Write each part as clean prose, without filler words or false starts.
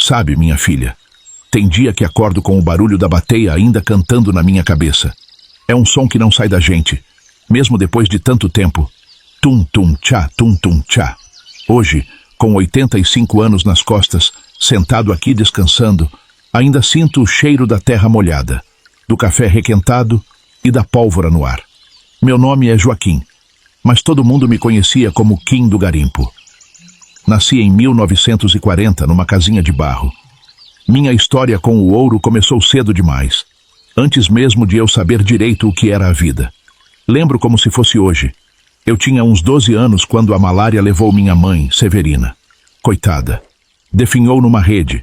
Sabe, minha filha, tem dia que acordo com o barulho da bateia ainda cantando na minha cabeça. É um som que não sai da gente, mesmo depois de tanto tempo. Tum tum tchá, tum tum tchá. Hoje, com 85 anos nas costas, sentado aqui descansando, ainda sinto o cheiro da terra molhada, do café requentado e da pólvora no ar. Meu nome é Joaquim, mas todo mundo me conhecia como Kim do Garimpo. Nasci em 1940 numa casinha de barro. Minha história com o ouro começou cedo demais, antes mesmo de eu saber direito o que era a vida. Lembro como se fosse hoje. Eu tinha uns 12 anos quando a malária levou minha mãe, Severina. Coitada. Definhou numa rede,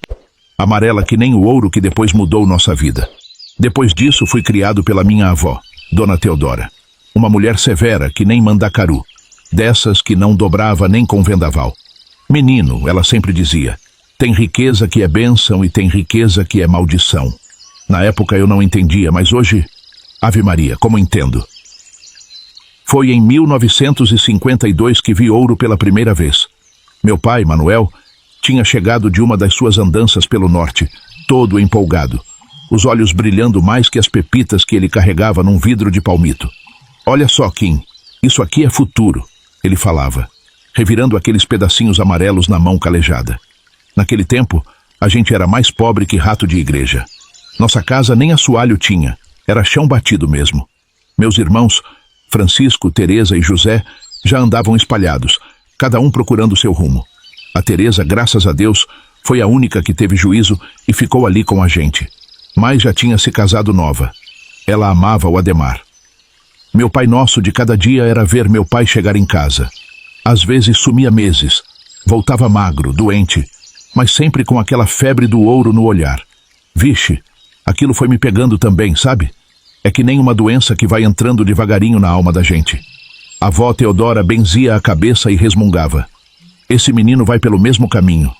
amarela que nem o ouro que depois mudou nossa vida. Depois disso fui criado pela minha avó, Dona Teodora. Uma mulher severa que nem mandacaru, dessas que não dobrava nem com vendaval. Menino, ela sempre dizia, tem riqueza que é bênção e tem riqueza que é maldição. Na época eu não entendia, mas hoje, Ave Maria, como entendo. Foi em 1952 que vi ouro pela primeira vez. Meu pai, Manuel, tinha chegado de uma das suas andanças pelo norte, todo empolgado, os olhos brilhando mais que as pepitas que ele carregava num vidro de palmito. Olha só, Kim, isso aqui é futuro, ele falava, revirando aqueles pedacinhos amarelos na mão calejada. Naquele tempo, a gente era mais pobre que rato de igreja. Nossa casa nem assoalho tinha, era chão batido mesmo. Meus irmãos, Francisco, Teresa e José, já andavam espalhados, cada um procurando seu rumo. A Teresa, graças a Deus, foi a única que teve juízo e ficou ali com a gente. Mas já tinha se casado nova. Ela amava o Ademar. Meu pai nosso de cada dia era ver meu pai chegar em casa. Às vezes sumia meses, voltava magro, doente, mas sempre com aquela febre do ouro no olhar. Vixe, aquilo foi me pegando também, sabe? É que nem uma doença que vai entrando devagarinho na alma da gente. A avó Teodora benzia a cabeça e resmungava. Esse menino vai pelo mesmo caminho.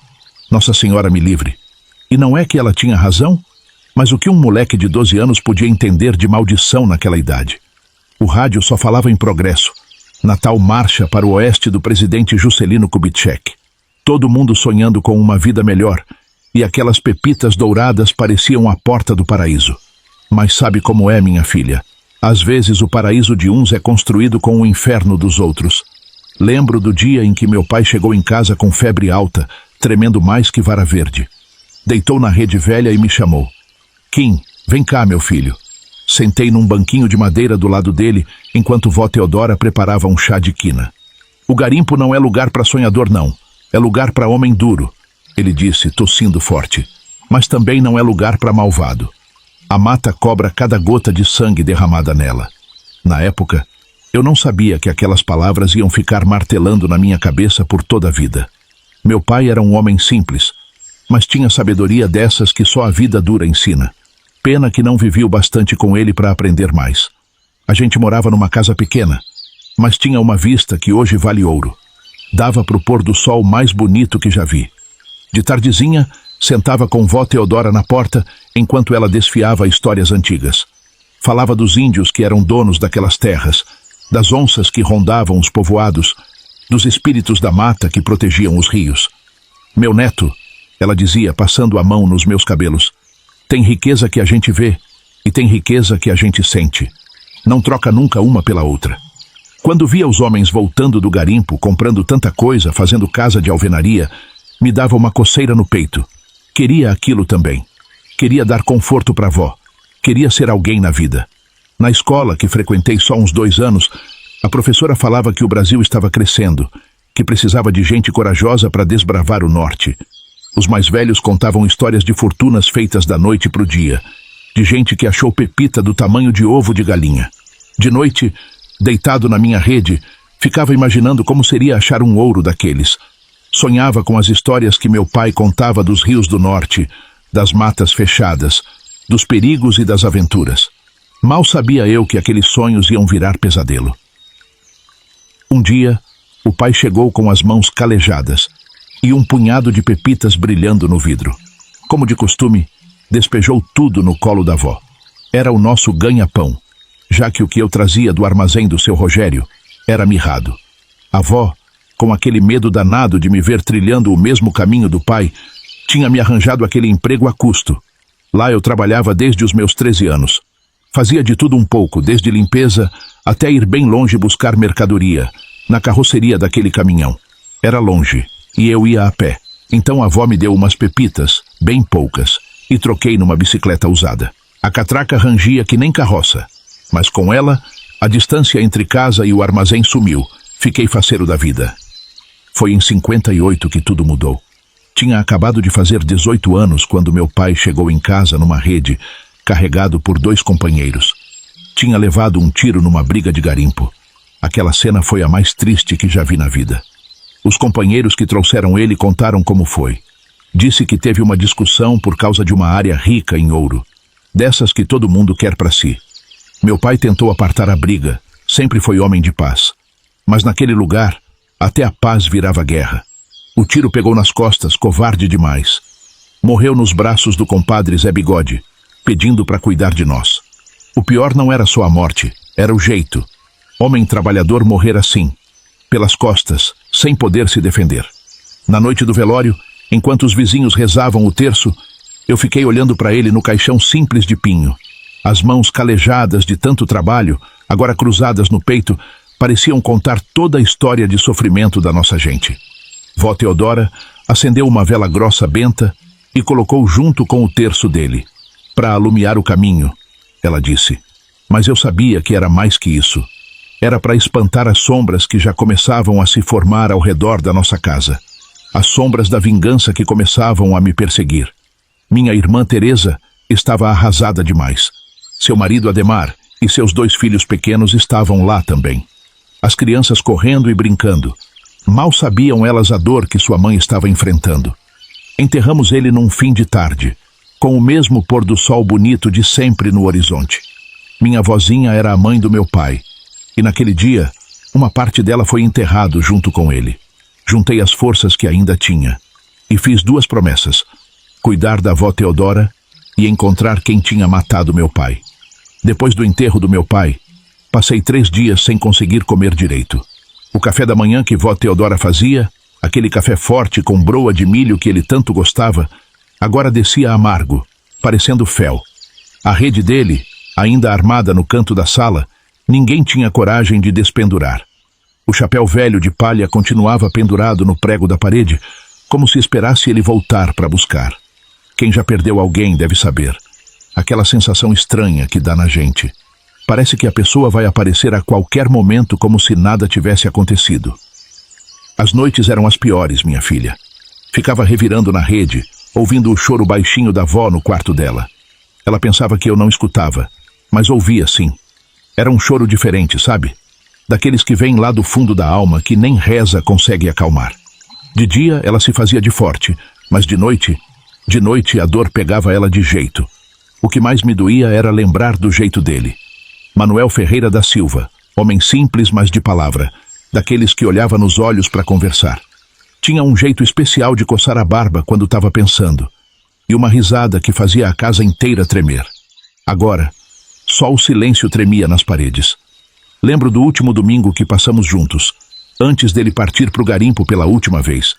Nossa Senhora me livre. E não é que ela tinha razão? Mas o que um moleque de 12 anos podia entender de maldição naquela idade? O rádio só falava em progresso. Natal marcha para o oeste do presidente Juscelino Kubitschek. Todo mundo sonhando com uma vida melhor, e aquelas pepitas douradas pareciam a porta do paraíso. Mas sabe como é, minha filha? Às vezes o paraíso de uns é construído com o inferno dos outros. Lembro do dia em que meu pai chegou em casa com febre alta, tremendo mais que vara verde. Deitou na rede velha e me chamou. Kim, vem cá, meu filho. Sentei num banquinho de madeira do lado dele, enquanto vó Teodora preparava um chá de quina. O garimpo não é lugar para sonhador, não. É lugar para homem duro, ele disse, tossindo forte. Mas também não é lugar para malvado. A mata cobra cada gota de sangue derramada nela. Na época, eu não sabia que aquelas palavras iam ficar martelando na minha cabeça por toda a vida. Meu pai era um homem simples, mas tinha sabedoria dessas que só a vida dura ensina. Pena que não vivi o bastante com ele para aprender mais. A gente morava numa casa pequena, mas tinha uma vista que hoje vale ouro. Dava para o pôr do sol mais bonito que já vi. De tardezinha, sentava com vó Teodora na porta, enquanto ela desfiava histórias antigas. Falava dos índios que eram donos daquelas terras, das onças que rondavam os povoados, dos espíritos da mata que protegiam os rios. Meu neto, ela dizia, passando a mão nos meus cabelos, tem riqueza que a gente vê e tem riqueza que a gente sente. Não troca nunca uma pela outra. Quando via os homens voltando do garimpo, comprando tanta coisa, fazendo casa de alvenaria, me dava uma coceira no peito. Queria aquilo também. Queria dar conforto para a avó. Queria ser alguém na vida. Na escola, que frequentei só uns 2 anos, a professora falava que o Brasil estava crescendo, que precisava de gente corajosa para desbravar o norte. Os mais velhos contavam histórias de fortunas feitas da noite para o dia, de gente que achou pepita do tamanho de ovo de galinha. De noite, deitado na minha rede, ficava imaginando como seria achar um ouro daqueles. Sonhava com as histórias que meu pai contava dos rios do norte, das matas fechadas, dos perigos e das aventuras. Mal sabia eu que aqueles sonhos iam virar pesadelo. Um dia, o pai chegou com as mãos calejadas e um punhado de pepitas brilhando no vidro. Como de costume, despejou tudo no colo da avó. Era o nosso ganha-pão, já que o que eu trazia do armazém do seu Rogério era mirrado. A avó, com aquele medo danado de me ver trilhando o mesmo caminho do pai, Tinha me arranjado aquele emprego a custo. Lá eu trabalhava desde os meus 13 anos. Fazia de tudo um pouco, desde limpeza até ir bem longe buscar mercadoria, na carroceria daquele caminhão. Era longe, e eu ia a pé. Então a avó me deu umas pepitas, bem poucas, e troquei numa bicicleta usada. A catraca rangia que nem carroça, mas com ela, a distância entre casa e o armazém sumiu. Fiquei faceiro da vida. Foi em 58 que tudo mudou. Tinha acabado de fazer 18 anos quando meu pai chegou em casa numa rede, carregado por 2 companheiros. Tinha levado um tiro numa briga de garimpo. Aquela cena foi a mais triste que já vi na vida. Os companheiros que trouxeram ele contaram como foi. Disse que teve uma discussão por causa de uma área rica em ouro, dessas que todo mundo quer para si. Meu pai tentou apartar a briga, sempre foi homem de paz. Mas naquele lugar, até a paz virava guerra. O tiro pegou nas costas, covarde demais. Morreu nos braços do compadre Zé Bigode, pedindo para cuidar de nós. O pior não era só a morte, era o jeito. Homem trabalhador morrer assim, pelas costas, sem poder se defender. Na noite do velório, enquanto os vizinhos rezavam o terço, eu fiquei olhando para ele no caixão simples de pinho. As mãos calejadas de tanto trabalho, agora cruzadas no peito, pareciam contar toda a história de sofrimento da nossa gente. Vó Teodora acendeu uma vela grossa benta e colocou junto com o terço dele. Para alumiar o caminho, ela disse. Mas eu sabia que era mais que isso. Era para espantar as sombras que já começavam a se formar ao redor da nossa casa. As sombras da vingança que começavam a me perseguir. Minha irmã Teresa estava arrasada demais. Seu marido Ademar e seus 2 filhos pequenos estavam lá também. As crianças correndo e brincando. Mal sabiam elas a dor que sua mãe estava enfrentando. Enterramos ele num fim de tarde, com o mesmo pôr do sol bonito de sempre no horizonte. Minha vozinha era a mãe do meu pai, e naquele dia, uma parte dela foi enterrado junto com ele. Juntei as forças que ainda tinha, e fiz 2 promessas: cuidar da avó Teodora e encontrar quem tinha matado meu pai. Depois do enterro do meu pai, passei 3 dias sem conseguir comer direito. O café da manhã que vó Teodora fazia, aquele café forte com broa de milho que ele tanto gostava, agora descia amargo, parecendo fel. A rede dele, ainda armada no canto da sala, ninguém tinha coragem de despendurar. O chapéu velho de palha continuava pendurado no prego da parede, como se esperasse ele voltar para buscar. Quem já perdeu alguém deve saber. Aquela sensação estranha que dá na gente. Parece que a pessoa vai aparecer a qualquer momento como se nada tivesse acontecido. As noites eram as piores, minha filha. Ficava revirando na rede, ouvindo o choro baixinho da avó no quarto dela. Ela pensava que eu não escutava, mas ouvia sim. Era um choro diferente, sabe? Daqueles que vêm lá do fundo da alma que nem reza consegue acalmar. De dia ela se fazia de forte, mas de noite a dor pegava ela de jeito. O que mais me doía era lembrar do jeito dele. Manuel Ferreira da Silva, homem simples, mas de palavra, daqueles que olhava nos olhos para conversar. Tinha um jeito especial de coçar a barba quando estava pensando, e uma risada que fazia a casa inteira tremer. Agora, só o silêncio tremia nas paredes. Lembro do último domingo que passamos juntos, antes dele partir para o garimpo pela última vez.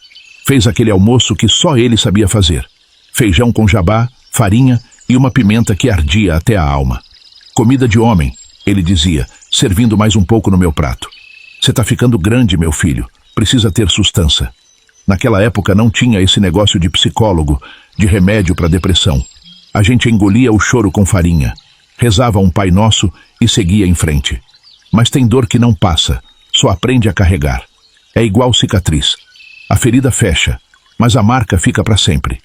Fez aquele almoço que só ele sabia fazer. Feijão com jabá, farinha e uma pimenta que ardia até a alma. Comida de homem, ele dizia, servindo mais um pouco no meu prato. Você tá ficando grande, meu filho. Precisa ter sustância. Naquela época não tinha esse negócio de psicólogo, de remédio para depressão. A gente engolia o choro com farinha, rezava um Pai Nosso e seguia em frente. Mas tem dor que não passa, só aprende a carregar. É igual cicatriz. A ferida fecha, mas a marca fica para sempre.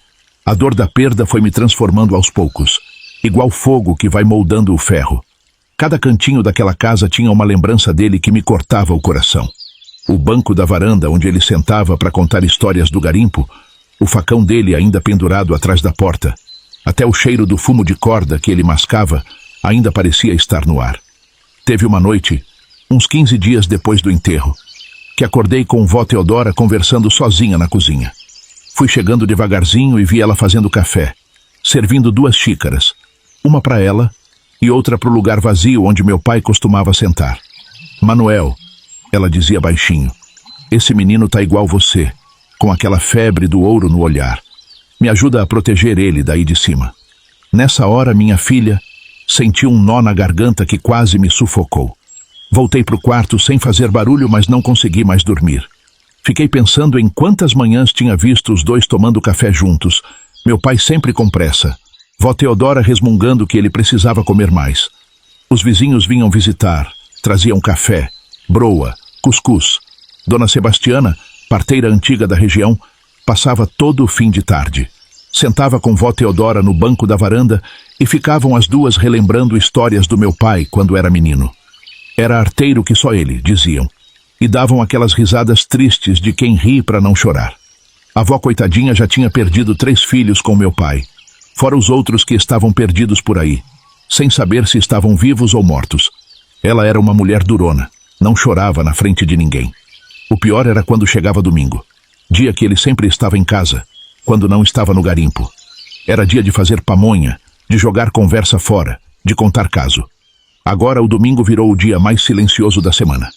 A dor da perda foi me transformando aos poucos, igual fogo que vai moldando o ferro. Cada cantinho daquela casa tinha uma lembrança dele que me cortava o coração. O banco da varanda onde ele sentava para contar histórias do garimpo, o facão dele ainda pendurado atrás da porta. Até o cheiro do fumo de corda que ele mascava ainda parecia estar no ar. Teve uma noite, uns 15 dias depois do enterro, que acordei com vó Teodora conversando sozinha na cozinha. Fui chegando devagarzinho e vi ela fazendo café, servindo 2 xícaras, uma para ela e outra para o lugar vazio onde meu pai costumava sentar. Manuel, ela dizia baixinho, esse menino tá igual você, com aquela febre do ouro no olhar. Me ajuda a proteger ele daí de cima. Nessa hora, minha filha, senti um nó na garganta que quase me sufocou. Voltei para o quarto sem fazer barulho, mas não consegui mais dormir. Fiquei pensando em quantas manhãs tinha visto os dois tomando café juntos. Meu pai sempre com pressa. Vó Teodora resmungando que ele precisava comer mais. Os vizinhos vinham visitar, traziam café, broa, cuscuz. Dona Sebastiana, parteira antiga da região, passava todo o fim de tarde. Sentava com vó Teodora no banco da varanda e ficavam as duas relembrando histórias do meu pai quando era menino. Era arteiro que só ele, diziam, e davam aquelas risadas tristes de quem ri para não chorar. A avó coitadinha já tinha perdido 3 filhos com meu pai, fora os outros que estavam perdidos por aí, sem saber se estavam vivos ou mortos. Ela era uma mulher durona, não chorava na frente de ninguém. O pior era quando chegava domingo, dia que ele sempre estava em casa, quando não estava no garimpo. Era dia de fazer pamonha, de jogar conversa fora, de contar caso. Agora o domingo virou o dia mais silencioso da semana.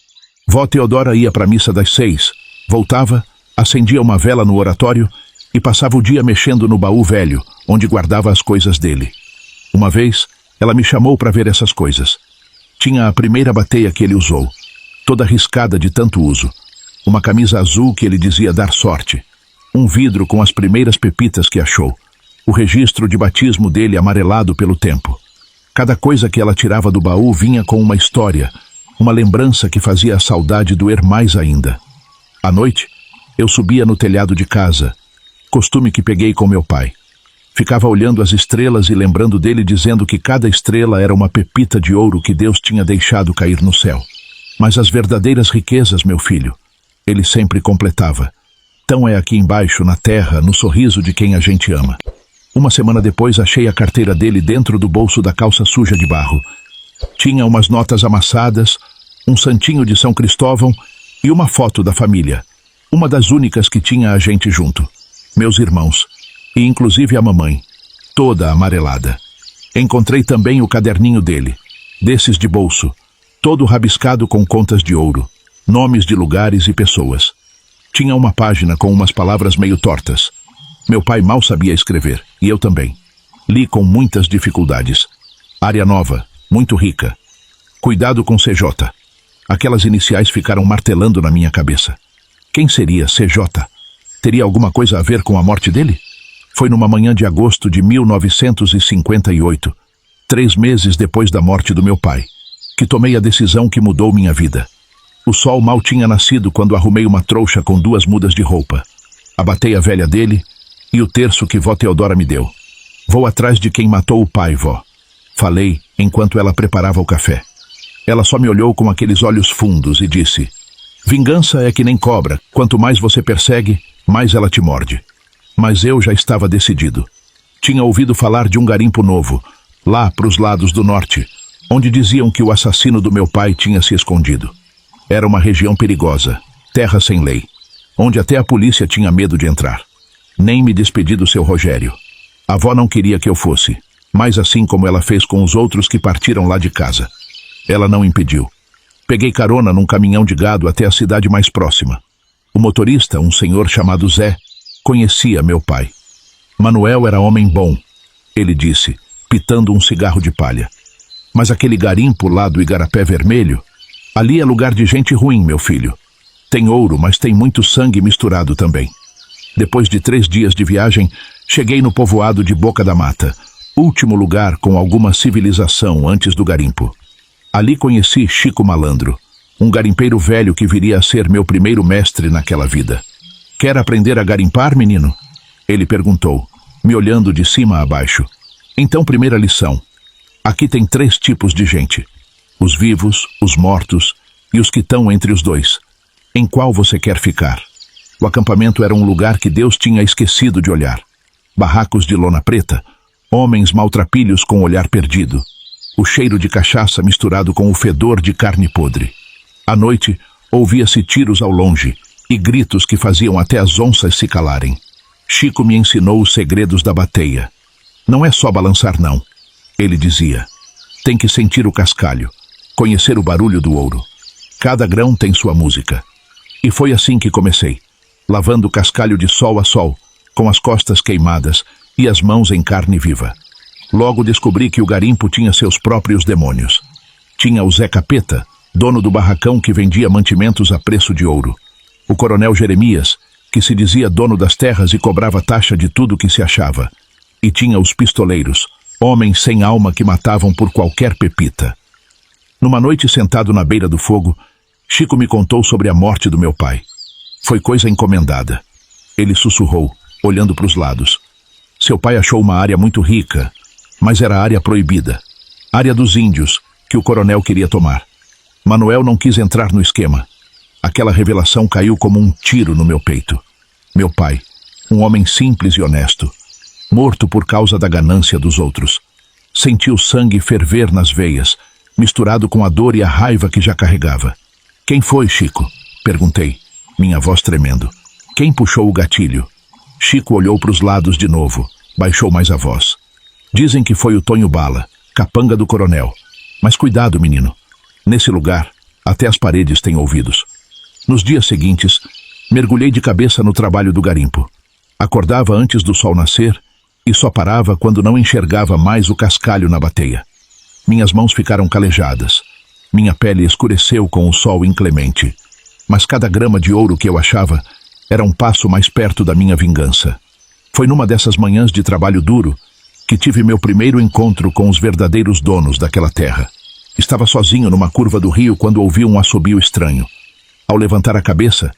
Vó Teodora ia para a missa das 6, voltava, acendia uma vela no oratório e passava o dia mexendo no baú velho, onde guardava as coisas dele. Uma vez, ela me chamou para ver essas coisas. Tinha a primeira bateia que ele usou, toda riscada de tanto uso. Uma camisa azul que ele dizia dar sorte. Um vidro com as primeiras pepitas que achou. O registro de batismo dele amarelado pelo tempo. Cada coisa que ela tirava do baú vinha com uma história, uma lembrança que fazia a saudade doer mais ainda. À noite, eu subia no telhado de casa, costume que peguei com meu pai. Ficava olhando as estrelas e lembrando dele, dizendo que cada estrela era uma pepita de ouro que Deus tinha deixado cair no céu. Mas as verdadeiras riquezas, meu filho, ele sempre completava. Tão é aqui embaixo, na terra, no sorriso de quem a gente ama. Uma semana depois, achei a carteira dele dentro do bolso da calça suja de barro. Tinha umas notas amassadas, um santinho de São Cristóvão e uma foto da família. Uma das únicas que tinha a gente junto. Meus irmãos. E inclusive a mamãe. Toda amarelada. Encontrei também o caderninho dele. Desses de bolso. Todo rabiscado com contas de ouro. Nomes de lugares e pessoas. Tinha uma página com umas palavras meio tortas. Meu pai mal sabia escrever, e eu também. Li com muitas dificuldades. Área nova, muito rica. Cuidado com CJ. Aquelas iniciais ficaram martelando na minha cabeça. Quem seria CJ? Teria alguma coisa a ver com a morte dele? Foi numa manhã de agosto de 1958, 3 meses depois da morte do meu pai, que tomei a decisão que mudou minha vida. O sol mal tinha nascido quando arrumei uma trouxa com 2 mudas de roupa. A bateia velha dele e o terço que vó Teodora me deu. Vou atrás de quem matou o pai, vó. Falei enquanto ela preparava o café. Ela só me olhou com aqueles olhos fundos e disse: vingança é que nem cobra, quanto mais você persegue, mais ela te morde. Mas eu já estava decidido. Tinha ouvido falar de um garimpo novo, lá para os lados do norte, onde diziam que o assassino do meu pai tinha se escondido. Era uma região perigosa, terra sem lei, onde até a polícia tinha medo de entrar. Nem me despedi do seu Rogério. A avó não queria que eu fosse, mas assim como ela fez com os outros que partiram lá de casa. Ela não impediu. Peguei carona num caminhão de gado até a cidade mais próxima. O motorista, um senhor chamado Zé, conhecia meu pai. Manuel era homem bom, ele disse, pitando um cigarro de palha. Mas aquele garimpo lá do Igarapé Vermelho, ali é lugar de gente ruim, meu filho. Tem ouro, mas tem muito sangue misturado também. Depois de 3 dias de viagem, cheguei no povoado de Boca da Mata, último lugar com alguma civilização antes do garimpo. Ali conheci Chico Malandro, um garimpeiro velho que viria a ser meu primeiro mestre naquela vida. Quer aprender a garimpar, menino? Ele perguntou, me olhando de cima a baixo. Então, primeira lição. Aqui tem 3 tipos de gente. Os vivos, os mortos e os que estão entre os dois. Em qual você quer ficar? O acampamento era um lugar que Deus tinha esquecido de olhar. Barracos de lona preta, homens maltrapilhos com olhar perdido. O cheiro de cachaça misturado com o fedor de carne podre. À noite, ouvia-se tiros ao longe e gritos que faziam até as onças se calarem. Chico me ensinou os segredos da bateia. Não é só balançar, não. Ele dizia. Tem que sentir o cascalho, conhecer o barulho do ouro. Cada grão tem sua música. E foi assim que comecei, lavando cascalho de sol a sol, com as costas queimadas e as mãos em carne viva. Logo descobri que o garimpo tinha seus próprios demônios. Tinha o Zé Capeta, dono do barracão que vendia mantimentos a preço de ouro. O coronel Jeremias, que se dizia dono das terras e cobrava taxa de tudo que se achava. E tinha os pistoleiros, homens sem alma que matavam por qualquer pepita. Numa noite sentado na beira do fogo, Chico me contou sobre a morte do meu pai. Foi coisa encomendada. Ele sussurrou, olhando para os lados. Seu pai achou uma área muito rica, mas era a área proibida. Área dos índios, que o coronel queria tomar. Manuel não quis entrar no esquema. Aquela revelação caiu como um tiro no meu peito. Meu pai, um homem simples e honesto, morto por causa da ganância dos outros. Senti o sangue ferver nas veias, misturado com a dor e a raiva que já carregava. Quem foi, Chico? Perguntei, minha voz tremendo. Quem puxou o gatilho? Chico olhou para os lados de novo, baixou mais a voz. Dizem que foi o Tonho Bala, capanga do coronel. Mas cuidado, menino. Nesse lugar, até as paredes têm ouvidos. Nos dias seguintes, mergulhei de cabeça no trabalho do garimpo. Acordava antes do sol nascer e só parava quando não enxergava mais o cascalho na bateia. Minhas mãos ficaram calejadas. Minha pele escureceu com o sol inclemente. Mas cada grama de ouro que eu achava era um passo mais perto da minha vingança. Foi numa dessas manhãs de trabalho duro que tive meu primeiro encontro com os verdadeiros donos daquela terra. Estava sozinho numa curva do rio quando ouvi um assobio estranho. Ao levantar a cabeça,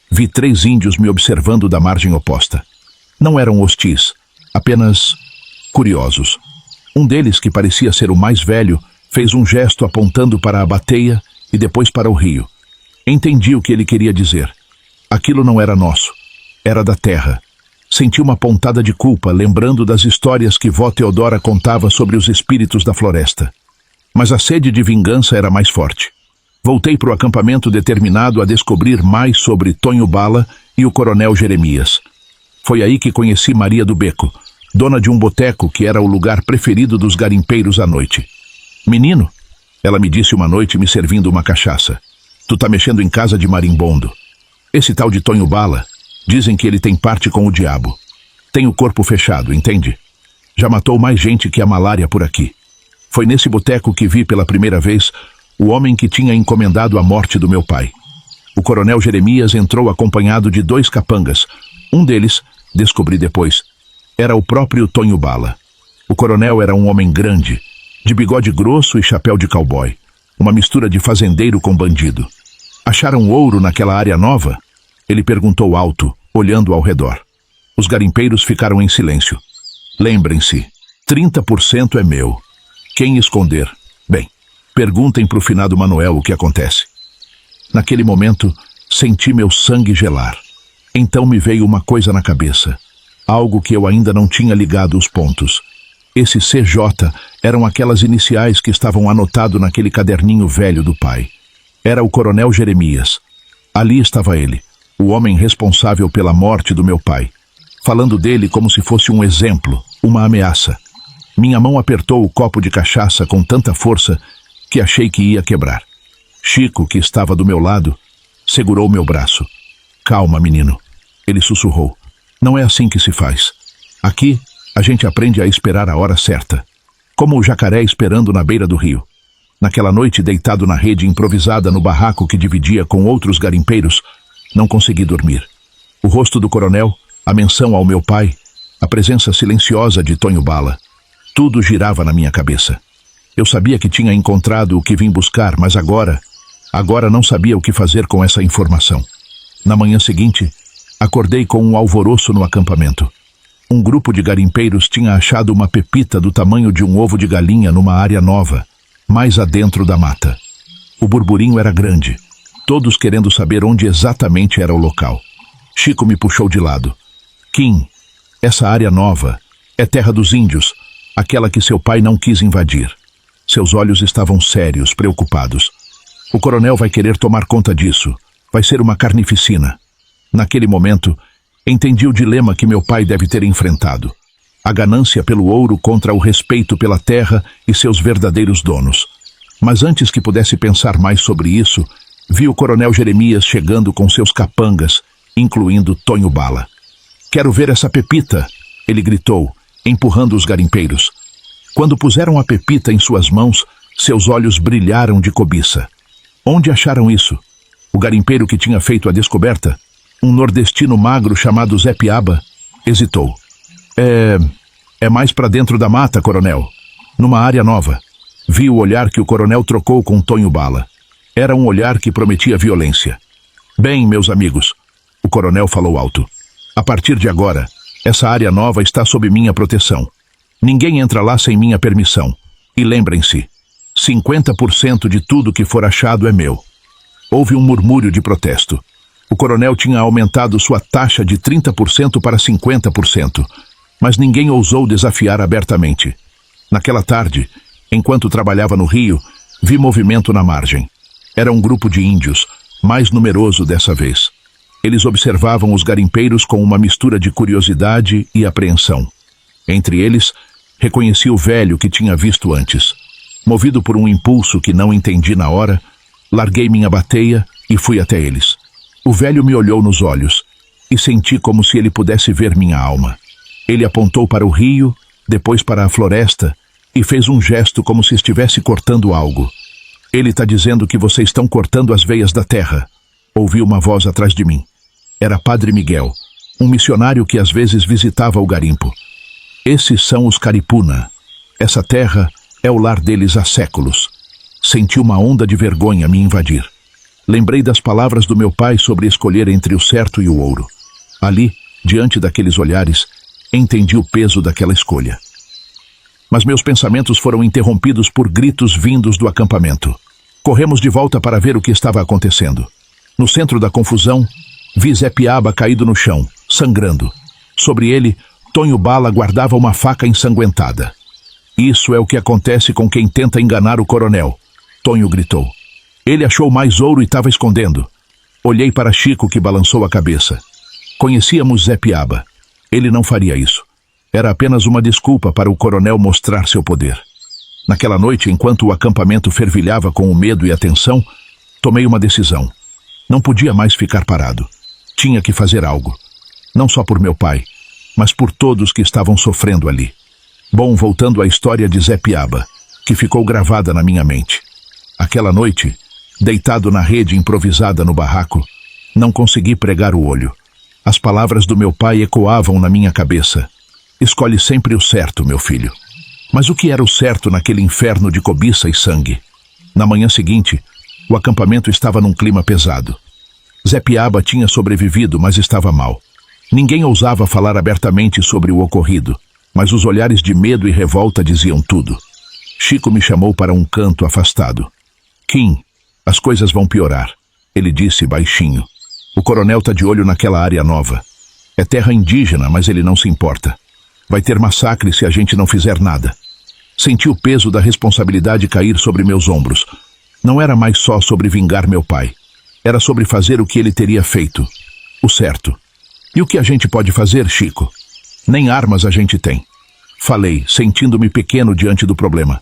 vi 3 índios me observando da margem oposta. Não eram hostis, apenas curiosos. Um deles, que parecia ser o mais velho, fez um gesto apontando para a bateia e depois para o rio. Entendi o que ele queria dizer. Aquilo não era nosso, era da terra. Senti uma pontada de culpa, lembrando das histórias que vó Teodora contava sobre os espíritos da floresta. Mas a sede de vingança era mais forte. Voltei para o acampamento determinado a descobrir mais sobre Tonho Bala e o coronel Jeremias. Foi aí que conheci Maria do Beco, dona de um boteco que era o lugar preferido dos garimpeiros à noite. Menino, ela me disse uma noite me servindo uma cachaça. Tu tá mexendo em casa de marimbondo. Esse tal de Tonho Bala, dizem que ele tem parte com o diabo. Tem o corpo fechado, entende? Já matou mais gente que a malária por aqui. Foi nesse boteco que vi pela primeira vez o homem que tinha encomendado a morte do meu pai. O coronel Jeremias entrou acompanhado de 2 capangas. Um deles, descobri depois, era o próprio Tonho Bala. O coronel era um homem grande, de bigode grosso e chapéu de cowboy, uma mistura de fazendeiro com bandido. Acharam ouro naquela área nova? Ele perguntou alto, olhando ao redor. Os garimpeiros ficaram em silêncio. Lembrem-se, 30% é meu. Quem esconder? Bem, perguntem para o finado Manuel o que acontece. Naquele momento, senti meu sangue gelar. Então me veio uma coisa na cabeça. Algo que eu ainda não tinha ligado os pontos. Esse CJ eram aquelas iniciais que estavam anotado naquele caderninho velho do pai. Era o coronel Jeremias. Ali estava ele, o homem responsável pela morte do meu pai. Falando dele como se fosse um exemplo, uma ameaça. Minha mão apertou o copo de cachaça com tanta força que achei que ia quebrar. Chico, que estava do meu lado, segurou meu braço. Calma, menino. Ele sussurrou. Não é assim que se faz. Aqui, a gente aprende a esperar a hora certa. Como o jacaré esperando na beira do rio. Naquela noite, deitado na rede improvisada no barraco que dividia com outros garimpeiros, não consegui dormir. O rosto do coronel, a menção ao meu pai, a presença silenciosa de Tonho Bala. Tudo girava na minha cabeça. Eu sabia que tinha encontrado o que vim buscar, mas agora não sabia o que fazer com essa informação. Na manhã seguinte, acordei com um alvoroço no acampamento. Um grupo de garimpeiros tinha achado uma pepita do tamanho de um ovo de galinha numa área nova, mais adentro da mata. O burburinho era grande, todos querendo saber onde exatamente era o local. Chico me puxou de lado. Kim, essa área nova é terra dos índios, aquela que seu pai não quis invadir. Seus olhos estavam sérios, preocupados. O coronel vai querer tomar conta disso. Vai ser uma carnificina. Naquele momento, entendi o dilema que meu pai deve ter enfrentado. A ganância pelo ouro contra o respeito pela terra e seus verdadeiros donos. Mas antes que pudesse pensar mais sobre isso, vi o coronel Jeremias chegando com seus capangas, incluindo Tonho Bala. Quero ver essa pepita, ele gritou, empurrando os garimpeiros. Quando puseram a pepita em suas mãos, seus olhos brilharam de cobiça. Onde acharam isso? O garimpeiro que tinha feito a descoberta, um nordestino magro chamado Zé Piaba, hesitou. É mais para dentro da mata, coronel. Numa área nova. Vi o olhar que o coronel trocou com Tonho Bala. Era um olhar que prometia violência. Bem, meus amigos, o coronel falou alto. A partir de agora, essa área nova está sob minha proteção. Ninguém entra lá sem minha permissão. E lembrem-se, 50% de tudo que for achado é meu. Houve um murmúrio de protesto. O coronel tinha aumentado sua taxa de 30% para 50%, mas ninguém ousou desafiar abertamente. Naquela tarde, enquanto trabalhava no rio, vi movimento na margem. Era um grupo de índios, mais numeroso dessa vez. Eles observavam os garimpeiros com uma mistura de curiosidade e apreensão. Entre eles, reconheci o velho que tinha visto antes. Movido por um impulso que não entendi na hora, larguei minha bateia e fui até eles. O velho me olhou nos olhos e senti como se ele pudesse ver minha alma. Ele apontou para o rio, depois para a floresta e fez um gesto como se estivesse cortando algo. Ele está dizendo que vocês estão cortando as veias da terra. Ouvi uma voz atrás de mim. Era Padre Miguel, um missionário que às vezes visitava o garimpo. Esses são os Caripuna. Essa terra é o lar deles há séculos. Senti uma onda de vergonha me invadir. Lembrei das palavras do meu pai sobre escolher entre o certo e o ouro. Ali, diante daqueles olhares, entendi o peso daquela escolha. Mas meus pensamentos foram interrompidos por gritos vindos do acampamento. Corremos de volta para ver o que estava acontecendo. No centro da confusão, vi Zé Piaba caído no chão, sangrando. Sobre ele, Tonho Bala guardava uma faca ensanguentada. Isso é o que acontece com quem tenta enganar o coronel, Tonho gritou. Ele achou mais ouro e estava escondendo. Olhei para Chico, que balançou a cabeça. Conhecíamos Zé Piaba. Ele não faria isso. Era apenas uma desculpa para o coronel mostrar seu poder. Naquela noite, enquanto o acampamento fervilhava com o medo e a tensão, tomei uma decisão. Não podia mais ficar parado. Tinha que fazer algo. Não só por meu pai, mas por todos que estavam sofrendo ali. Bom, voltando à história de Zé Piaba, que ficou gravada na minha mente. Aquela noite, deitado na rede improvisada no barraco, não consegui pregar o olho. As palavras do meu pai ecoavam na minha cabeça. Escolhe sempre o certo, meu filho. Mas o que era o certo naquele inferno de cobiça e sangue? Na manhã seguinte, o acampamento estava num clima pesado. Zé Piaba tinha sobrevivido, mas estava mal. Ninguém ousava falar abertamente sobre o ocorrido, mas os olhares de medo e revolta diziam tudo. Chico me chamou para um canto afastado. Kim, as coisas vão piorar, ele disse baixinho. O coronel está de olho naquela área nova. É terra indígena, mas ele não se importa. Vai ter massacre se a gente não fizer nada. Senti o peso da responsabilidade cair sobre meus ombros. Não era mais só sobre vingar meu pai. Era sobre fazer o que ele teria feito. O certo. E o que a gente pode fazer, Chico? Nem armas a gente tem. Falei, sentindo-me pequeno diante do problema.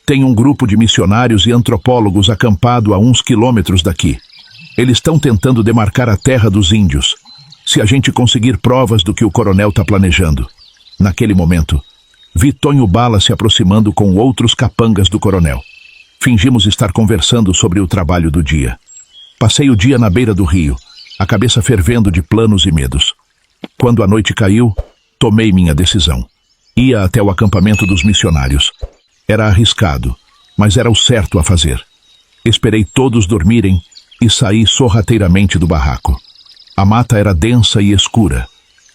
Tem um grupo de missionários e antropólogos acampado a uns quilômetros daqui. Eles estão tentando demarcar a terra dos índios. Se a gente conseguir provas do que o coronel está planejando. Naquele momento, vi Tonho Bala se aproximando com outros capangas do coronel. Fingimos estar conversando sobre o trabalho do dia. Passei o dia na beira do rio, a cabeça fervendo de planos e medos. Quando a noite caiu, tomei minha decisão. Ia até o acampamento dos missionários. Era arriscado, mas era o certo a fazer. Esperei todos dormirem e saí sorrateiramente do barraco. A mata era densa e escura.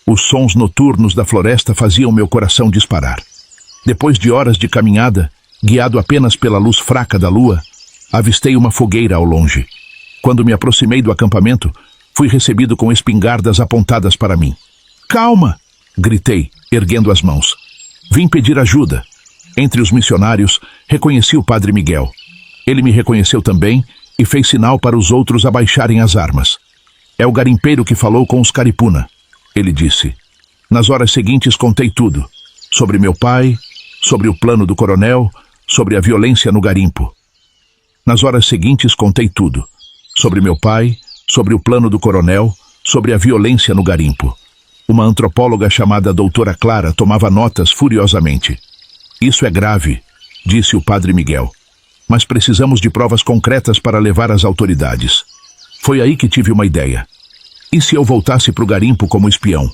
Os sons noturnos da floresta faziam meu coração disparar. Depois de horas de caminhada, guiado apenas pela luz fraca da lua, avistei uma fogueira ao longe. Quando me aproximei do acampamento, fui recebido com espingardas apontadas para mim. Calma! Gritei, erguendo as mãos. Vim pedir ajuda. Entre os missionários, reconheci o Padre Miguel. Ele me reconheceu também e fez sinal para os outros abaixarem as armas. É o garimpeiro que falou com os Caripuna, ele disse. Nas horas seguintes contei tudo. Sobre meu pai, sobre o plano do coronel, sobre a violência no garimpo. Nas horas seguintes contei tudo. Sobre meu pai, sobre o plano do coronel, sobre a violência no garimpo. Uma antropóloga chamada doutora Clara tomava notas furiosamente. Isso é grave, disse o padre Miguel. Mas precisamos de provas concretas para levar às autoridades. Foi aí que tive uma ideia. E se eu voltasse para o garimpo como espião?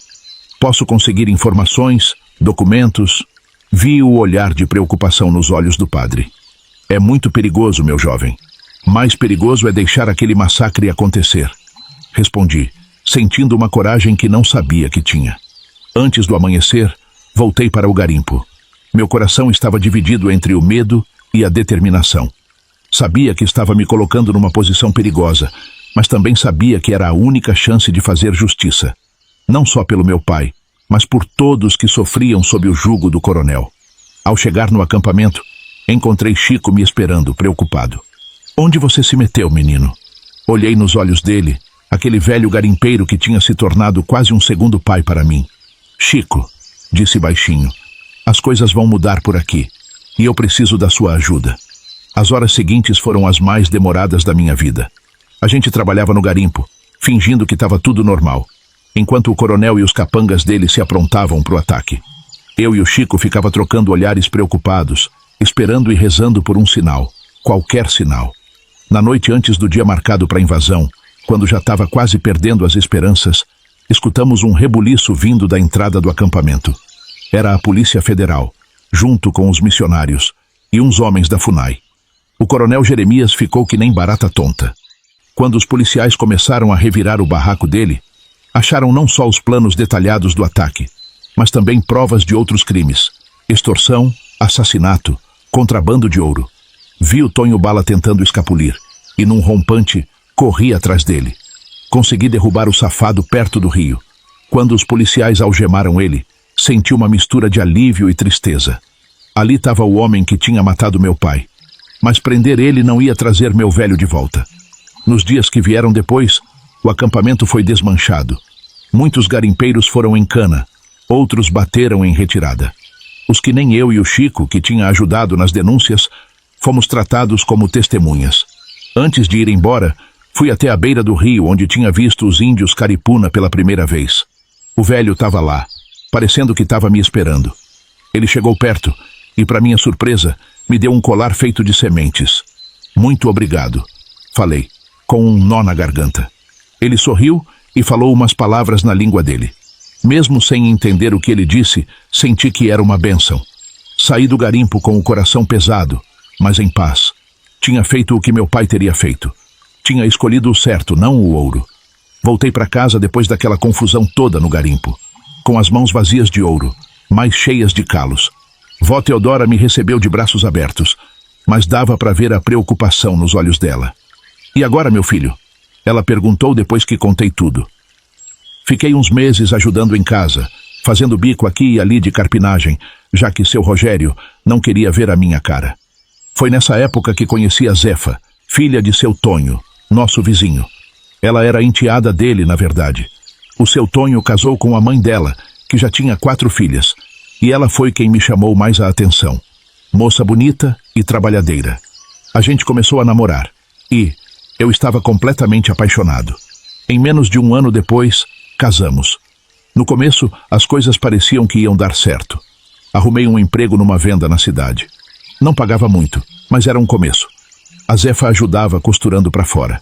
Posso conseguir informações, documentos? Vi o olhar de preocupação nos olhos do padre. É muito perigoso, meu jovem. Mais perigoso é deixar aquele massacre acontecer. Respondi, sentindo uma coragem que não sabia que tinha. Antes do amanhecer, voltei para o garimpo. Meu coração estava dividido entre o medo e a determinação. Sabia que estava me colocando numa posição perigosa, mas também sabia que era a única chance de fazer justiça. Não só pelo meu pai, mas por todos que sofriam sob o jugo do coronel. Ao chegar no acampamento, encontrei Chico me esperando, preocupado. Onde você se meteu, menino? Olhei nos olhos dele, aquele velho garimpeiro que tinha se tornado quase um segundo pai para mim. Chico, disse baixinho, as coisas vão mudar por aqui, e eu preciso da sua ajuda. As horas seguintes foram as mais demoradas da minha vida. A gente trabalhava no garimpo, fingindo que estava tudo normal, enquanto o coronel e os capangas dele se aprontavam para o ataque. Eu e o Chico ficava trocando olhares preocupados, esperando e rezando por um sinal, qualquer sinal. Na noite antes do dia marcado para a invasão, quando já estava quase perdendo as esperanças, escutamos um rebuliço vindo da entrada do acampamento. Era a Polícia Federal, junto com os missionários e uns homens da FUNAI. O coronel Jeremias ficou que nem barata tonta. Quando os policiais começaram a revirar o barraco dele, acharam não só os planos detalhados do ataque, mas também provas de outros crimes: extorsão, assassinato, contrabando de ouro. Vi o Tonho Bala tentando escapulir, e num rompante, corri atrás dele. Consegui derrubar o safado perto do rio. Quando os policiais algemaram ele, senti uma mistura de alívio e tristeza. Ali estava o homem que tinha matado meu pai. Mas prender ele não ia trazer meu velho de volta. Nos dias que vieram depois, o acampamento foi desmanchado. Muitos garimpeiros foram em cana, outros bateram em retirada. Os que nem eu e o Chico, que tinha ajudado nas denúncias, fomos tratados como testemunhas. Antes de ir embora, fui até a beira do rio, onde tinha visto os índios Caripuna pela primeira vez. O velho estava lá, parecendo que estava me esperando. Ele chegou perto e, para minha surpresa, me deu um colar feito de sementes. Muito obrigado, falei, com um nó na garganta. Ele sorriu e falou umas palavras na língua dele. Mesmo sem entender o que ele disse, senti que era uma bênção. Saí do garimpo com o coração pesado, mas em paz. Tinha feito o que meu pai teria feito. Tinha escolhido o certo, não o ouro. Voltei para casa depois daquela confusão toda no garimpo, com as mãos vazias de ouro, mais cheias de calos. Vó Teodora me recebeu de braços abertos, mas dava para ver a preocupação nos olhos dela. E agora, meu filho? Ela perguntou depois que contei tudo. Fiquei uns meses ajudando em casa, fazendo bico aqui e ali de carpinagem, já que seu Rogério não queria ver a minha cara. Foi nessa época que conheci a Zefa, filha de seu Tonho, nosso vizinho. Ela era enteada dele, na verdade. O seu Tonho casou com a mãe dela, que já tinha 4 filhas, e ela foi quem me chamou mais a atenção. Moça bonita e trabalhadeira. A gente começou a namorar, e eu estava completamente apaixonado. Em menos de um ano depois, casamos. No começo, as coisas pareciam que iam dar certo. Arrumei um emprego numa venda na cidade. Não pagava muito, mas era um começo. A Zefa ajudava costurando para fora.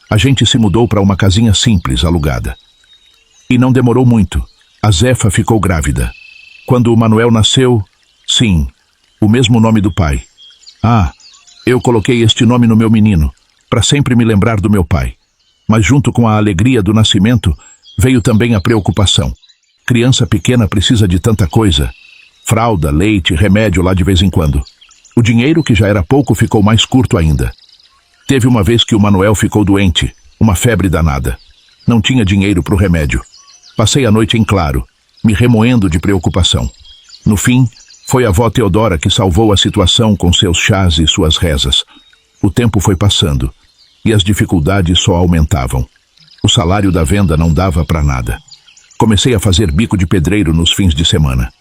A gente se mudou para uma casinha simples, alugada. E não demorou muito. A Zefa ficou grávida. Quando o Manuel nasceu, sim, o mesmo nome do pai. Ah, eu coloquei este nome no meu menino, para sempre me lembrar do meu pai. Mas junto com a alegria do nascimento, veio também a preocupação. Criança pequena precisa de tanta coisa. Fralda, leite, remédio lá de vez em quando. O dinheiro, que já era pouco, ficou mais curto ainda. Teve uma vez que o Manuel ficou doente, uma febre danada. Não tinha dinheiro para o remédio. Passei a noite em claro, me remoendo de preocupação. No fim, foi a vó Teodora que salvou a situação com seus chás e suas rezas. O tempo foi passando, e as dificuldades só aumentavam. O salário da venda não dava para nada. Comecei a fazer bico de pedreiro nos fins de semana.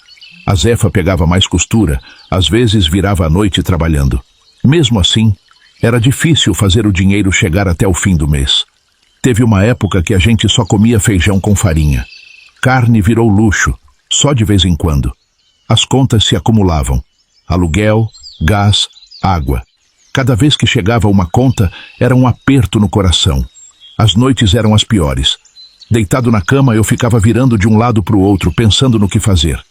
A Zefa pegava mais costura, às vezes virava a noite trabalhando. Mesmo assim, era difícil fazer o dinheiro chegar até o fim do mês. Teve uma época que a gente só comia feijão com farinha. Carne virou luxo, só de vez em quando. As contas se acumulavam. Aluguel, gás, água. Cada vez que chegava uma conta, era um aperto no coração. As noites eram as piores. Deitado na cama, eu ficava virando de um lado para o outro, pensando no que fazer.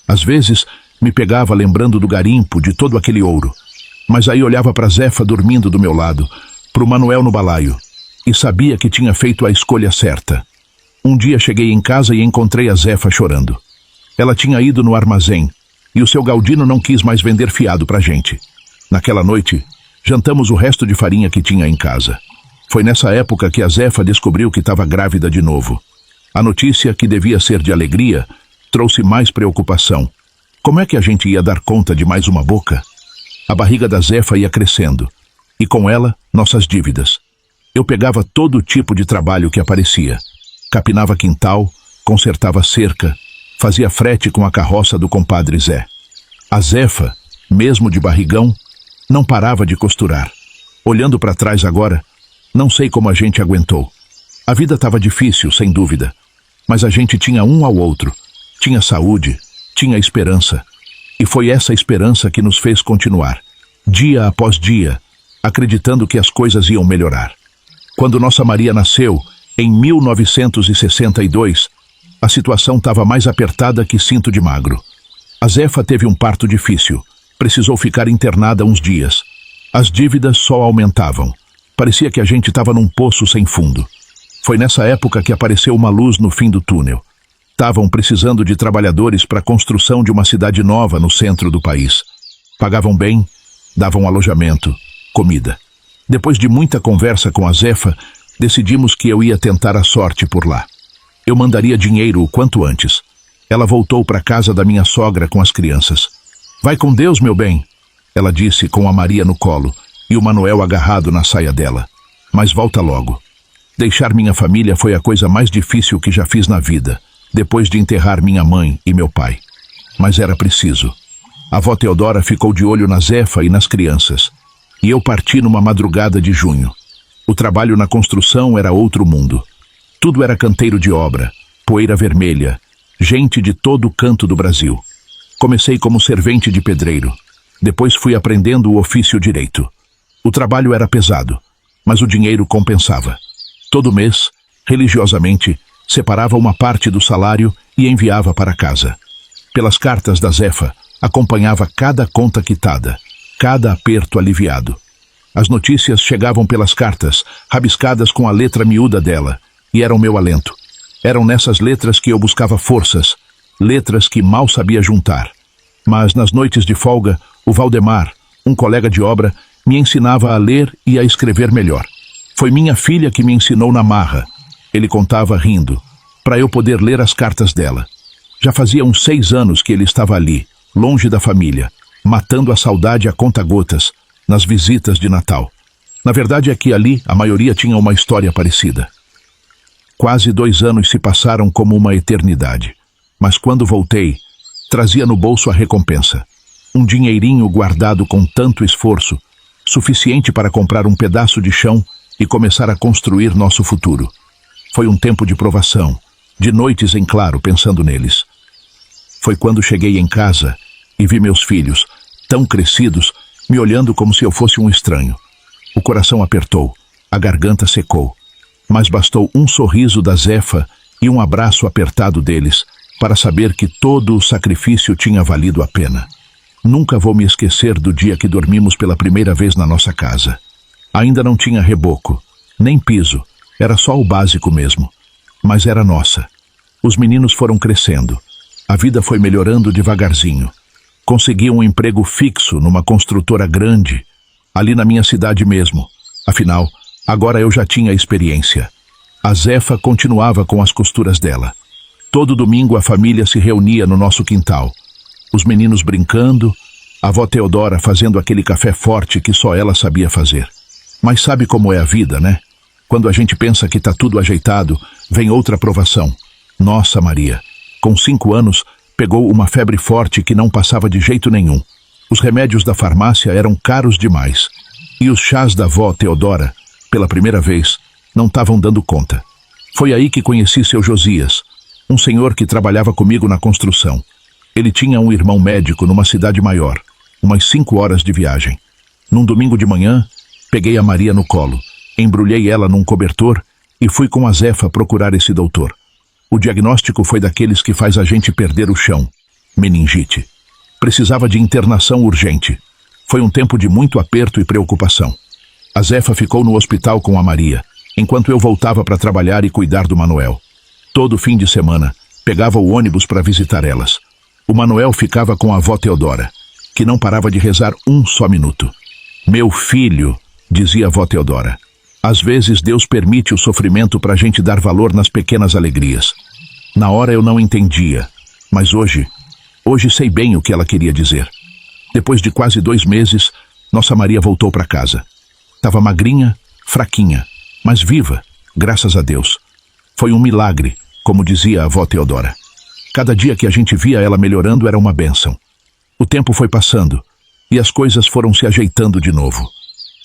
Às vezes, me pegava lembrando do garimpo, de todo aquele ouro. Mas aí olhava para Zefa dormindo do meu lado, para o Manuel no balaio, e sabia que tinha feito a escolha certa. Um dia cheguei em casa e encontrei a Zefa chorando. Ela tinha ido no armazém, e o seu Galdino não quis mais vender fiado pra gente. Naquela noite, jantamos o resto de farinha que tinha em casa. Foi nessa época que a Zefa descobriu que estava grávida de novo. A notícia, que devia ser de alegria, trouxe mais preocupação. Como é que a gente ia dar conta de mais uma boca? A barriga da Zefa ia crescendo, e com ela, nossas dívidas. Eu pegava todo tipo de trabalho que aparecia. Capinava quintal, consertava cerca, fazia frete com a carroça do compadre Zé. A Zefa, mesmo de barrigão, não parava de costurar. Olhando para trás agora, não sei como a gente aguentou. A vida estava difícil, sem dúvida, mas a gente tinha um ao outro. Tinha saúde, tinha esperança. E foi essa esperança que nos fez continuar, dia após dia, acreditando que as coisas iam melhorar. Quando nossa Maria nasceu, em 1962, a situação estava mais apertada que cinto de magro. A Zefa teve um parto difícil. Precisou ficar internada uns dias. As dívidas só aumentavam. Parecia que a gente estava num poço sem fundo. Foi nessa época que apareceu uma luz no fim do túnel. Estavam precisando de trabalhadores para a construção de uma cidade nova no centro do país. Pagavam bem, davam alojamento, comida. Depois de muita conversa com a Zefa, decidimos que eu ia tentar a sorte por lá. Eu mandaria dinheiro o quanto antes. Ela voltou para a casa da minha sogra com as crianças. Vai com Deus, meu bem, ela disse com a Maria no colo e o Manuel agarrado na saia dela. Mas volta logo. Deixar minha família foi a coisa mais difícil que já fiz na vida, depois de enterrar minha mãe e meu pai. Mas era preciso. A avó Teodora ficou de olho na Zefa e nas crianças. E eu parti numa madrugada de junho. O trabalho na construção era outro mundo. Tudo era canteiro de obra, poeira vermelha, gente de todo o canto do Brasil. Comecei como servente de pedreiro. Depois fui aprendendo o ofício direito. O trabalho era pesado, mas o dinheiro compensava. Todo mês, religiosamente, separava uma parte do salário e enviava para casa. Pelas cartas da Zefa, acompanhava cada conta quitada, cada aperto aliviado. As notícias chegavam pelas cartas, rabiscadas com a letra miúda dela, e eram meu alento. Eram nessas letras que eu buscava forças, letras que mal sabia juntar. Mas nas noites de folga, o Valdemar, um colega de obra, me ensinava a ler e a escrever melhor. Foi minha filha que me ensinou na marra. Ele contava rindo, para eu poder ler as cartas dela. Já fazia uns 6 anos que ele estava ali, longe da família, matando a saudade a conta-gotas, nas visitas de Natal. Na verdade é que ali a maioria tinha uma história parecida. Quase 2 anos se passaram como uma eternidade. Mas quando voltei, trazia no bolso a recompensa. Um dinheirinho guardado com tanto esforço, suficiente para comprar um pedaço de chão e começar a construir nosso futuro. Foi um tempo de provação, de noites em claro pensando neles. Foi quando cheguei em casa e vi meus filhos, tão crescidos, me olhando como se eu fosse um estranho. O coração apertou, a garganta secou. Mas bastou um sorriso da Zefa e um abraço apertado deles para saber que todo o sacrifício tinha valido a pena. Nunca vou me esquecer do dia que dormimos pela primeira vez na nossa casa. Ainda não tinha reboco, nem piso, era só o básico mesmo. Mas era nossa. Os meninos foram crescendo. A vida foi melhorando devagarzinho. Consegui um emprego fixo numa construtora grande, ali na minha cidade mesmo. Afinal, agora eu já tinha experiência. A Zefa continuava com as costuras dela. Todo domingo a família se reunia no nosso quintal. Os meninos brincando, a avó Teodora fazendo aquele café forte que só ela sabia fazer. Mas sabe como é a vida, né? Quando a gente pensa que tá tudo ajeitado, vem outra provação. Nossa Maria, com 5 anos, pegou uma febre forte que não passava de jeito nenhum. Os remédios da farmácia eram caros demais. E os chás da avó Teodora, pela primeira vez, não estavam dando conta. Foi aí que conheci seu Josias, Um senhor que trabalhava comigo na construção. Ele tinha um irmão médico numa cidade maior, umas 5 horas de viagem. Num domingo de manhã, peguei a Maria no colo, embrulhei ela num cobertor e fui com a Zefa procurar esse doutor. O diagnóstico foi daqueles que faz a gente perder o chão. Meningite. Precisava de internação urgente. Foi um tempo de muito aperto e preocupação. A Zefa ficou no hospital com a Maria, enquanto eu voltava para trabalhar e cuidar do Manuel. Todo fim de semana, pegava o ônibus para visitar elas. O Manuel ficava com a avó Teodora, que não parava de rezar um só minuto. Meu filho, dizia a avó Teodora, às vezes Deus permite o sofrimento para a gente dar valor nas pequenas alegrias. Na hora eu não entendia, mas hoje sei bem o que ela queria dizer. Depois de quase 2 meses, nossa Maria voltou para casa. Estava magrinha, fraquinha, mas viva, graças a Deus. Foi um milagre, como dizia a avó Teodora. Cada dia que a gente via ela melhorando era uma bênção. O tempo foi passando e as coisas foram se ajeitando de novo.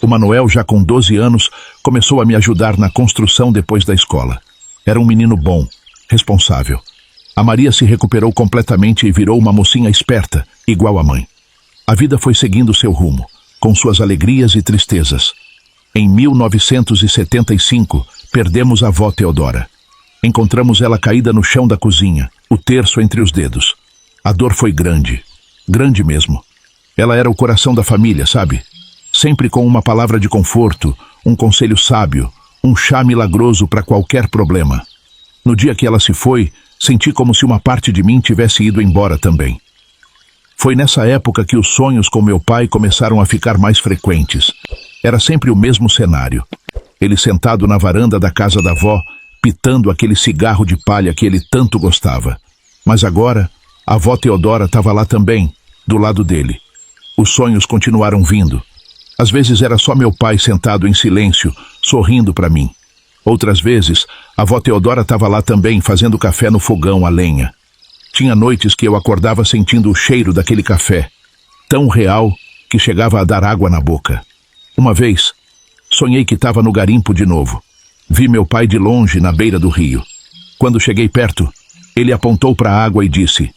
O Manuel, já com 12 anos, começou a me ajudar na construção depois da escola. Era um menino bom, responsável. A Maria se recuperou completamente e virou uma mocinha esperta, igual à mãe. A vida foi seguindo seu rumo, com suas alegrias e tristezas. Em 1975, perdemos a avó Teodora. Encontramos ela caída no chão da cozinha, o terço entre os dedos. A dor foi grande, grande mesmo. Ela era o coração da família, sabe? Sempre com uma palavra de conforto, um conselho sábio, um chá milagroso para qualquer problema. No dia que ela se foi, senti como se uma parte de mim tivesse ido embora também. Foi nessa época que os sonhos com meu pai começaram a ficar mais frequentes. Era sempre o mesmo cenário. Ele sentado na varanda da casa da avó, pitando aquele cigarro de palha que ele tanto gostava. Mas agora, a avó Teodora estava lá também, do lado dele. Os sonhos continuaram vindo. Às vezes era só meu pai sentado em silêncio, sorrindo para mim. Outras vezes, a avó Teodora estava lá também, fazendo café no fogão a lenha. Tinha noites que eu acordava sentindo o cheiro daquele café, tão real que chegava a dar água na boca. Uma vez, sonhei que estava no garimpo de novo. Vi meu pai de longe, na beira do rio. Quando cheguei perto, ele apontou para a água e disse: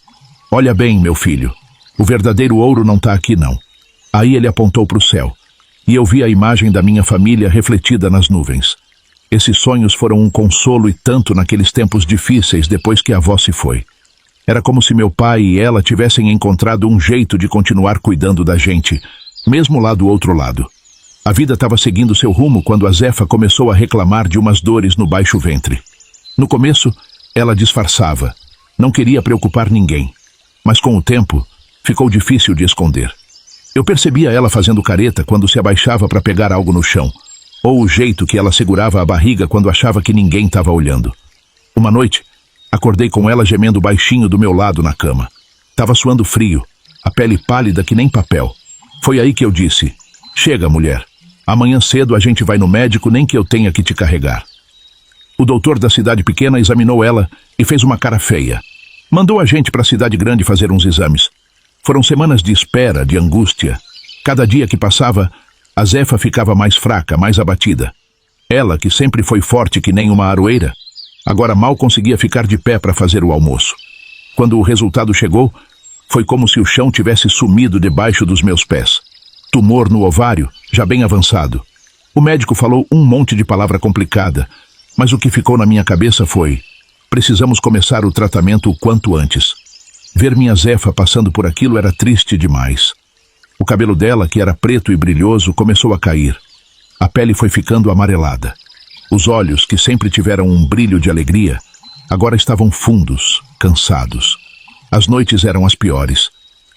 "Olha bem, meu filho, o verdadeiro ouro não está aqui não." Aí ele apontou para o céu, e eu vi a imagem da minha família refletida nas nuvens. Esses sonhos foram um consolo e tanto naqueles tempos difíceis depois que a avó se foi. Era como se meu pai e ela tivessem encontrado um jeito de continuar cuidando da gente, mesmo lá do outro lado. A vida estava seguindo seu rumo quando a Zefa começou a reclamar de umas dores no baixo ventre. No começo, ela disfarçava, não queria preocupar ninguém, mas com o tempo, ficou difícil de esconder. Eu percebia ela fazendo careta quando se abaixava para pegar algo no chão, ou o jeito que ela segurava a barriga quando achava que ninguém estava olhando. Uma noite, acordei com ela gemendo baixinho do meu lado na cama. Estava suando frio, a pele pálida que nem papel. Foi aí que eu disse: "Chega, mulher. Amanhã cedo a gente vai no médico, nem que eu tenha que te carregar." O doutor da cidade pequena examinou ela e fez uma cara feia. Mandou a gente para a cidade grande fazer uns exames. Foram semanas de espera, de angústia. Cada dia que passava, a Zefa ficava mais fraca, mais abatida. Ela, que sempre foi forte que nem uma aroeira, agora mal conseguia ficar de pé para fazer o almoço. Quando o resultado chegou, foi como se o chão tivesse sumido debaixo dos meus pés. Tumor no ovário, já bem avançado. O médico falou um monte de palavra complicada, mas o que ficou na minha cabeça foi: precisamos começar o tratamento o quanto antes. Ver minha Zefa passando por aquilo era triste demais. O cabelo dela, que era preto e brilhoso, começou a cair. A pele foi ficando amarelada. Os olhos, que sempre tiveram um brilho de alegria, agora estavam fundos, cansados. As noites eram as piores.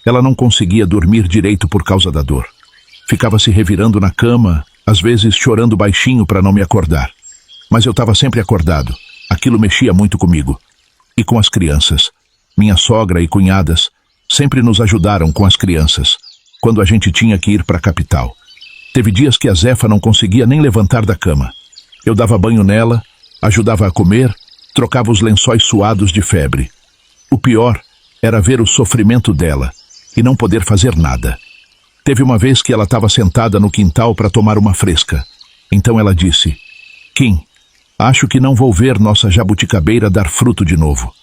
Ela não conseguia dormir direito por causa da dor. Ficava se revirando na cama, às vezes chorando baixinho para não me acordar. Mas eu estava sempre acordado. Aquilo mexia muito comigo. E com as crianças. Minha sogra e cunhadas sempre nos ajudaram com as crianças, quando a gente tinha que ir para a capital. Teve dias que a Zefa não conseguia nem levantar da cama. Eu dava banho nela, ajudava a comer, trocava os lençóis suados de febre. O pior era ver o sofrimento dela e não poder fazer nada. Teve uma vez que ela estava sentada no quintal para tomar uma fresca. Então ela disse: "Kim, acho que não vou ver nossa jabuticabeira dar fruto de novo."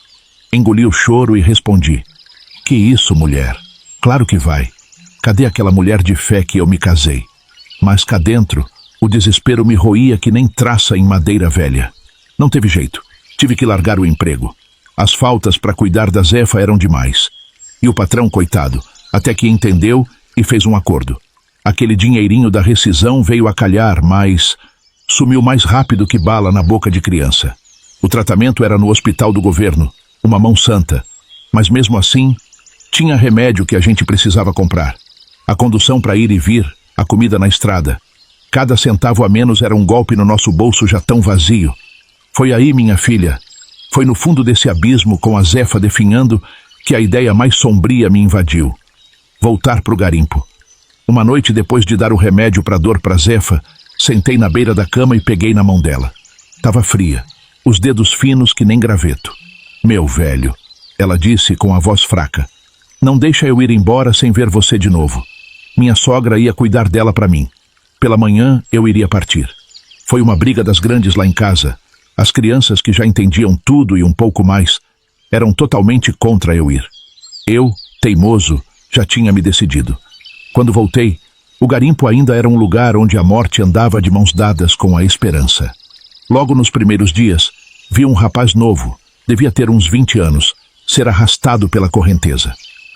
Engoli o choro e respondi: que isso, mulher? Claro que vai. Cadê aquela mulher de fé que eu me casei? Mas cá dentro, o desespero me roía que nem traça em madeira velha. Não teve jeito. Tive que largar o emprego. As faltas para cuidar da Zefa eram demais. E o patrão, coitado, até que entendeu e fez um acordo. Aquele dinheirinho da rescisão veio a calhar, mas sumiu mais rápido que bala na boca de criança. O tratamento era no hospital do governo, uma mão santa. Mas mesmo assim, tinha remédio que a gente precisava comprar. A condução para ir e vir, a comida na estrada. Cada centavo a menos era um golpe no nosso bolso já tão vazio. Foi aí, minha filha, foi no fundo desse abismo com a Zefa definhando que a ideia mais sombria me invadiu. Voltar para o garimpo. Uma noite depois de dar o remédio para dor para Zefa, sentei na beira da cama e peguei na mão dela. Tava fria, os dedos finos que nem graveto. Meu velho, ela disse com a voz fraca, não deixa eu ir embora sem ver você de novo. Minha sogra ia cuidar dela para mim. Pela manhã eu iria partir. Foi uma briga das grandes lá em casa. As crianças que já entendiam tudo e um pouco mais eram totalmente contra eu ir. Eu, teimoso, já tinha me decidido. Quando voltei, o garimpo ainda era um lugar onde a morte andava de mãos dadas com a esperança. Logo nos primeiros dias, vi um rapaz novo, devia ter uns 20 anos, ser arrastado pela correnteza.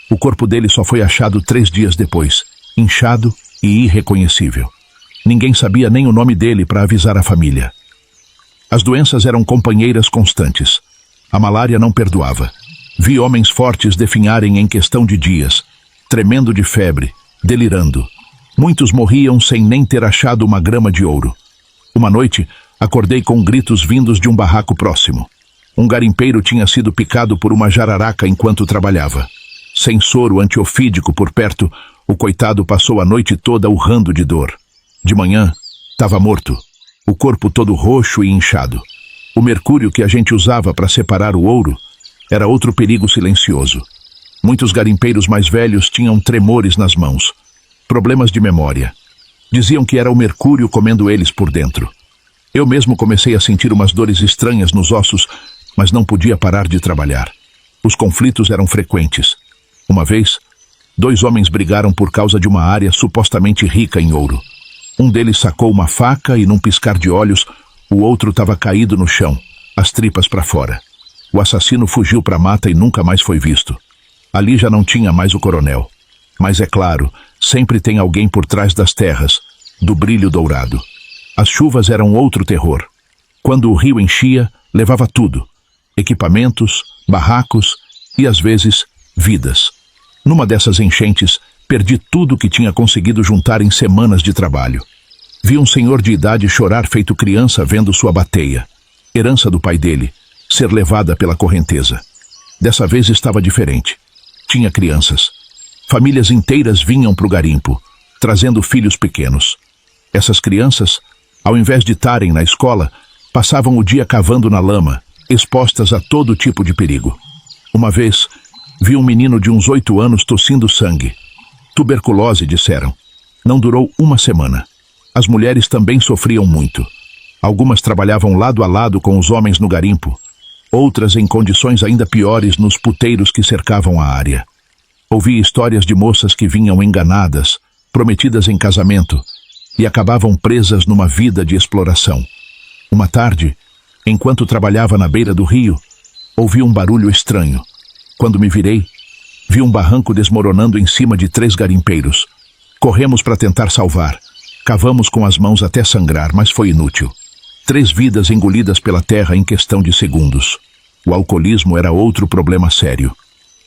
O corpo dele só foi achado 3 dias depois, inchado e irreconhecível. Ninguém sabia nem o nome dele para avisar a família. As doenças eram companheiras constantes. A malária não perdoava. Vi homens fortes definharem em questão de dias, tremendo de febre, delirando. Muitos morriam sem nem ter achado uma grama de ouro. Uma noite, acordei com gritos vindos de um barraco próximo. Um garimpeiro tinha sido picado por uma jararaca enquanto trabalhava. Sem soro antiofídico por perto, o coitado passou a noite toda urrando de dor. De manhã, estava morto, o corpo todo roxo e inchado. O mercúrio que a gente usava para separar o ouro era outro perigo silencioso. Muitos garimpeiros mais velhos tinham tremores nas mãos, problemas de memória. Diziam que era o mercúrio comendo eles por dentro. Eu mesmo comecei a sentir umas dores estranhas nos ossos, mas não podia parar de trabalhar. Os conflitos eram frequentes. Uma vez, 2 homens brigaram por causa de uma área supostamente rica em ouro. Um deles sacou uma faca e, num piscar de olhos, o outro estava caído no chão, as tripas para fora. O assassino fugiu para a mata e nunca mais foi visto. Ali já não tinha mais o coronel. Mas é claro, sempre tem alguém por trás das terras, do brilho dourado. As chuvas eram outro terror. Quando o rio enchia, levava tudo. Equipamentos, barracos e, às vezes, vidas. Numa dessas enchentes, perdi tudo que tinha conseguido juntar em semanas de trabalho. Vi um senhor de idade chorar feito criança vendo sua bateia, herança do pai dele, ser levada pela correnteza. Dessa vez estava diferente. Tinha crianças. Famílias inteiras vinham para o garimpo, trazendo filhos pequenos. Essas crianças, ao invés de estarem na escola, passavam o dia cavando na lama, expostas a todo tipo de perigo. Uma vez, vi um menino de uns 8 anos tossindo sangue. Tuberculose, disseram. Não durou uma semana. As mulheres também sofriam muito. Algumas trabalhavam lado a lado com os homens no garimpo, outras em condições ainda piores nos puteiros que cercavam a área. Ouvi histórias de moças que vinham enganadas, prometidas em casamento, e acabavam presas numa vida de exploração. Uma tarde, enquanto trabalhava na beira do rio, ouvi um barulho estranho. Quando me virei, vi um barranco desmoronando em cima de 3 garimpeiros. Corremos para tentar salvar. Cavamos com as mãos até sangrar, mas foi inútil. 3 vidas engolidas pela terra em questão de segundos. O alcoolismo era outro problema sério.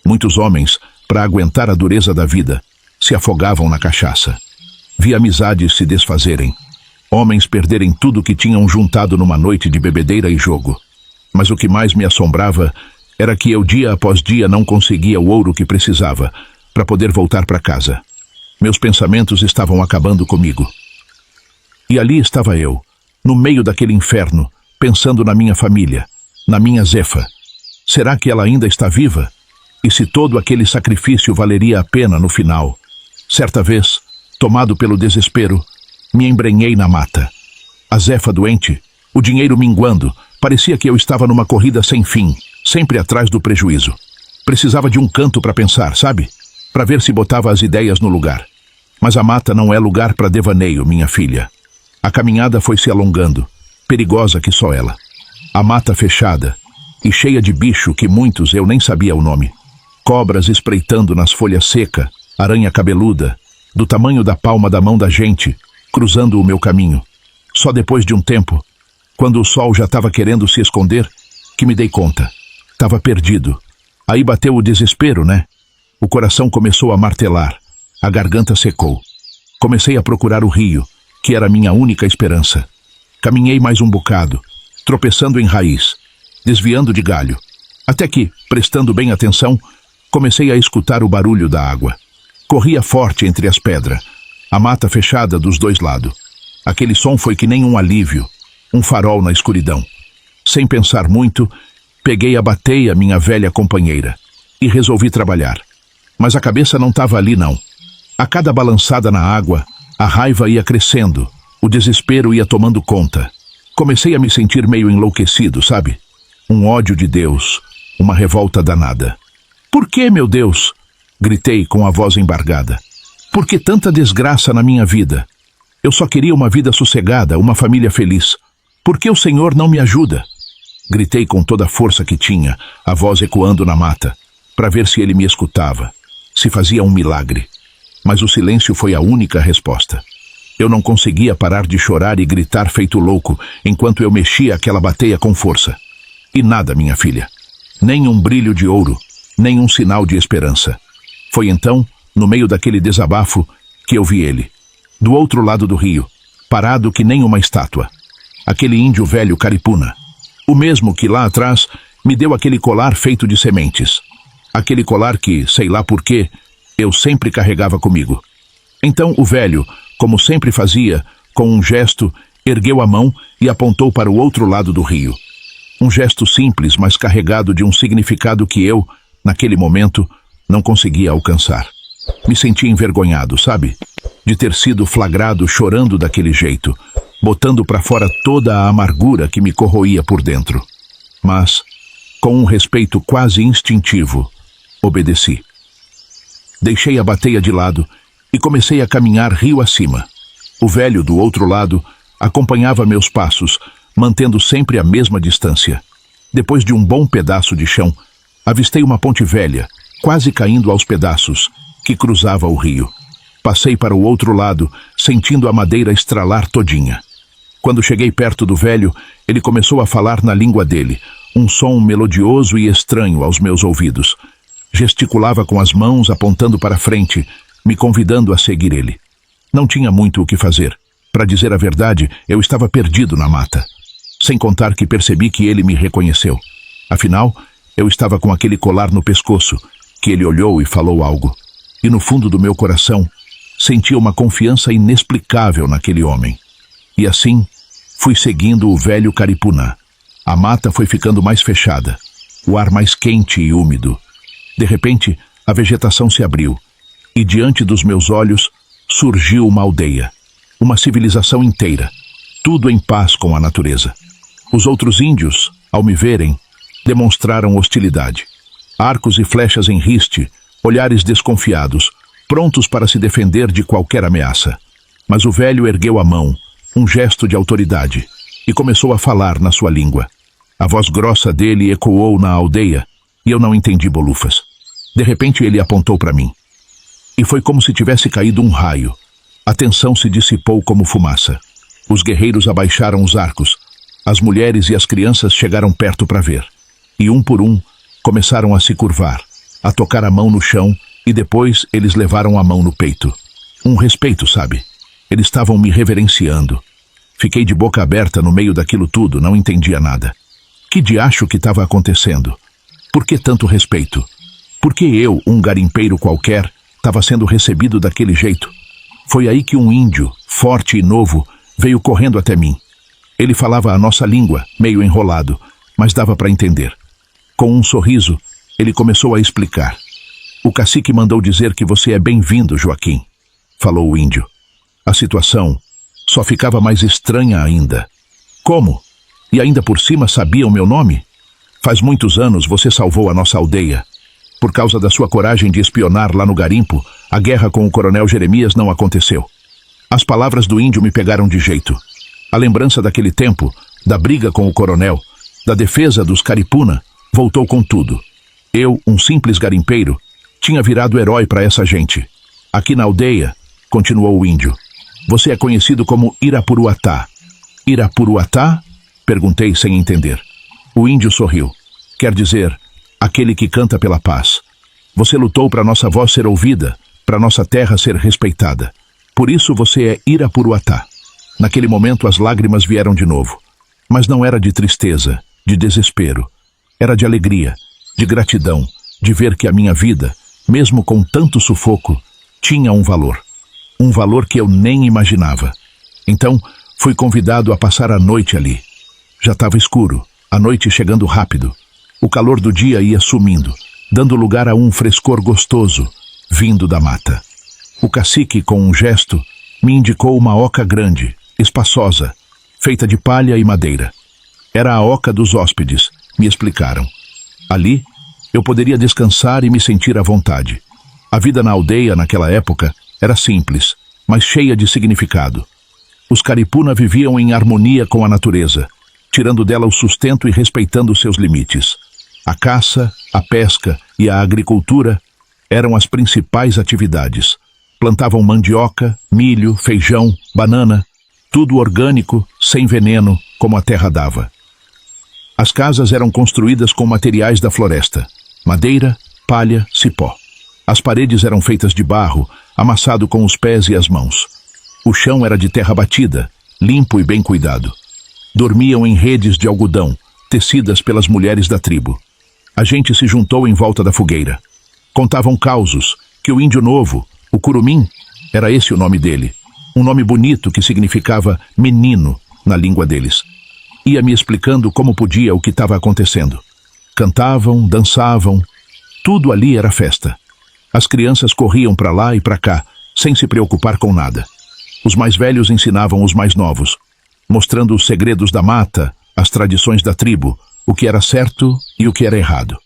Muitos homens, para aguentar a dureza da vida, se afogavam na cachaça. Vi amizades se desfazerem. Homens perderem tudo que tinham juntado numa noite de bebedeira e jogo. Mas o que mais me assombrava era que eu dia após dia não conseguia o ouro que precisava para poder voltar para casa. Meus pensamentos estavam acabando comigo. E ali estava eu, no meio daquele inferno, pensando na minha família, na minha Zefa. Será que ela ainda está viva? E se todo aquele sacrifício valeria a pena no final? Certa vez, tomado pelo desespero, me embrenhei na mata. A Zefa doente, o dinheiro minguando, parecia que eu estava numa corrida sem fim, sempre atrás do prejuízo. Precisava de um canto para pensar, sabe? Para ver se botava as ideias no lugar. Mas a mata não é lugar para devaneio, minha filha. A caminhada foi se alongando, perigosa que só ela. A mata fechada e cheia de bicho que muitos eu nem sabia o nome. Cobras espreitando nas folhas secas, aranha cabeluda, do tamanho da palma da mão da gente, cruzando o meu caminho. Só depois de um tempo, quando o sol já estava querendo se esconder, que me dei conta. Estava perdido. Aí bateu o desespero, né? O coração começou a martelar. A garganta secou. Comecei a procurar o rio, que era a minha única esperança. Caminhei mais um bocado, tropeçando em raiz, desviando de galho, até que, prestando bem atenção, comecei a escutar o barulho da água. Corria forte entre as pedras, a mata fechada dos dois lados. Aquele som foi que nem um alívio, um farol na escuridão. Sem pensar muito, peguei a bateia, minha velha companheira, e resolvi trabalhar. Mas a cabeça não estava ali, não. A cada balançada na água, a raiva ia crescendo, o desespero ia tomando conta. Comecei a me sentir meio enlouquecido, sabe? Um ódio de Deus, uma revolta danada. Por que, meu Deus? Gritei com a voz embargada. Por que tanta desgraça na minha vida? Eu só queria uma vida sossegada, uma família feliz. Por que o Senhor não me ajuda? Gritei com toda a força que tinha, a voz ecoando na mata, para ver se ele me escutava, se fazia um milagre. Mas o silêncio foi a única resposta. Eu não conseguia parar de chorar e gritar feito louco, enquanto eu mexia aquela bateia com força. E nada, minha filha. Nem um brilho de ouro, nem um sinal de esperança. Foi então, no meio daquele desabafo, que eu vi ele. Do outro lado do rio, parado que nem uma estátua. Aquele índio velho caripuna. O mesmo que lá atrás me deu aquele colar feito de sementes. Aquele colar que, sei lá por quê, eu sempre carregava comigo. Então o velho, como sempre fazia, com um gesto, ergueu a mão e apontou para o outro lado do rio. Um gesto simples, mas carregado de um significado que eu, naquele momento, não conseguia alcançar. Me senti envergonhado, sabe? De ter sido flagrado chorando daquele jeito, botando para fora toda a amargura que me corroía por dentro. Mas, com um respeito quase instintivo, obedeci. Deixei a bateia de lado e comecei a caminhar rio acima. O velho, do outro lado, acompanhava meus passos, mantendo sempre a mesma distância. Depois de um bom pedaço de chão, avistei uma ponte velha, quase caindo aos pedaços, que cruzava o rio. Passei para o outro lado, sentindo a madeira estralar todinha. Quando cheguei perto do velho, ele começou a falar na língua dele, um som melodioso e estranho aos meus ouvidos. Gesticulava com as mãos, apontando para frente, me convidando a seguir ele. Não tinha muito o que fazer. Para dizer a verdade, eu estava perdido na mata. Sem contar que percebi que ele me reconheceu. Afinal, eu estava com aquele colar no pescoço, que ele olhou e falou algo. E no fundo do meu coração, sentia uma confiança inexplicável naquele homem. E assim, fui seguindo o velho Caripuná. A mata foi ficando mais fechada, o ar mais quente e úmido. De repente, a vegetação se abriu, e diante dos meus olhos surgiu uma aldeia, uma civilização inteira, tudo em paz com a natureza. Os outros índios, ao me verem, demonstraram hostilidade. Arcos e flechas em riste, olhares desconfiados, prontos para se defender de qualquer ameaça. Mas o velho ergueu a mão, um gesto de autoridade, e começou a falar na sua língua. A voz grossa dele ecoou na aldeia, e eu não entendi bolufas. De repente ele apontou para mim. E foi como se tivesse caído um raio. A tensão se dissipou como fumaça. Os guerreiros abaixaram os arcos. As mulheres e as crianças chegaram perto para ver. E um por um, começaram a se curvar, a tocar a mão no chão, e depois eles levaram a mão no peito. Um respeito, sabe? Eles estavam me reverenciando. Fiquei de boca aberta no meio daquilo tudo, não entendia nada. Que diacho que estava acontecendo? Por que tanto respeito? Por que eu, um garimpeiro qualquer, estava sendo recebido daquele jeito? Foi aí que um índio, forte e novo, veio correndo até mim. Ele falava a nossa língua, meio enrolado, mas dava para entender. Com um sorriso, ele começou a explicar. O cacique mandou dizer que você é bem-vindo, Joaquim, falou o índio. A situação só ficava mais estranha ainda. Como? E ainda por cima sabia o meu nome? Faz muitos anos você salvou a nossa aldeia. Por causa da sua coragem de espionar lá no garimpo, a guerra com o coronel Jeremias não aconteceu. As palavras do índio me pegaram de jeito. A lembrança daquele tempo, da briga com o coronel, da defesa dos Caripuna, voltou com tudo. Eu, um simples garimpeiro, tinha virado herói para essa gente. Aqui na aldeia, continuou o índio, você é conhecido como Irapuruatá. Irapuruatá? Perguntei sem entender. O índio sorriu. Quer dizer, aquele que canta pela paz. Você lutou para nossa voz ser ouvida, para nossa terra ser respeitada. Por isso você é Irapuruatá. Naquele momento as lágrimas vieram de novo. Mas não era de tristeza, de desespero. Era de alegria, de gratidão, de ver que a minha vida, mesmo com tanto sufoco, tinha um valor. Um valor que eu nem imaginava. Então, fui convidado a passar a noite ali. Já estava escuro, a noite chegando rápido. O calor do dia ia sumindo, dando lugar a um frescor gostoso, vindo da mata. O cacique, com um gesto, me indicou uma oca grande, espaçosa, feita de palha e madeira. Era a oca dos hóspedes, me explicaram. Ali, eu poderia descansar e me sentir à vontade. A vida na aldeia, naquela época, era simples, mas cheia de significado. Os Caripuna viviam em harmonia com a natureza, tirando dela o sustento e respeitando seus limites. A caça, a pesca e a agricultura eram as principais atividades. Plantavam mandioca, milho, feijão, banana, tudo orgânico, sem veneno, como a terra dava. As casas eram construídas com materiais da floresta: madeira, palha, cipó. As paredes eram feitas de barro, amassado com os pés e as mãos. O chão era de terra batida, limpo e bem cuidado. Dormiam em redes de algodão, tecidas pelas mulheres da tribo. A gente se juntou em volta da fogueira. Contavam causos que o índio novo, o Curumim, era esse o nome dele, um nome bonito que significava menino na língua deles. Ia me explicando como podia o que estava acontecendo. Cantavam, dançavam, tudo ali era festa. As crianças corriam para lá e para cá, sem se preocupar com nada. Os mais velhos ensinavam os mais novos, mostrando os segredos da mata, as tradições da tribo, o que era certo e o que era errado.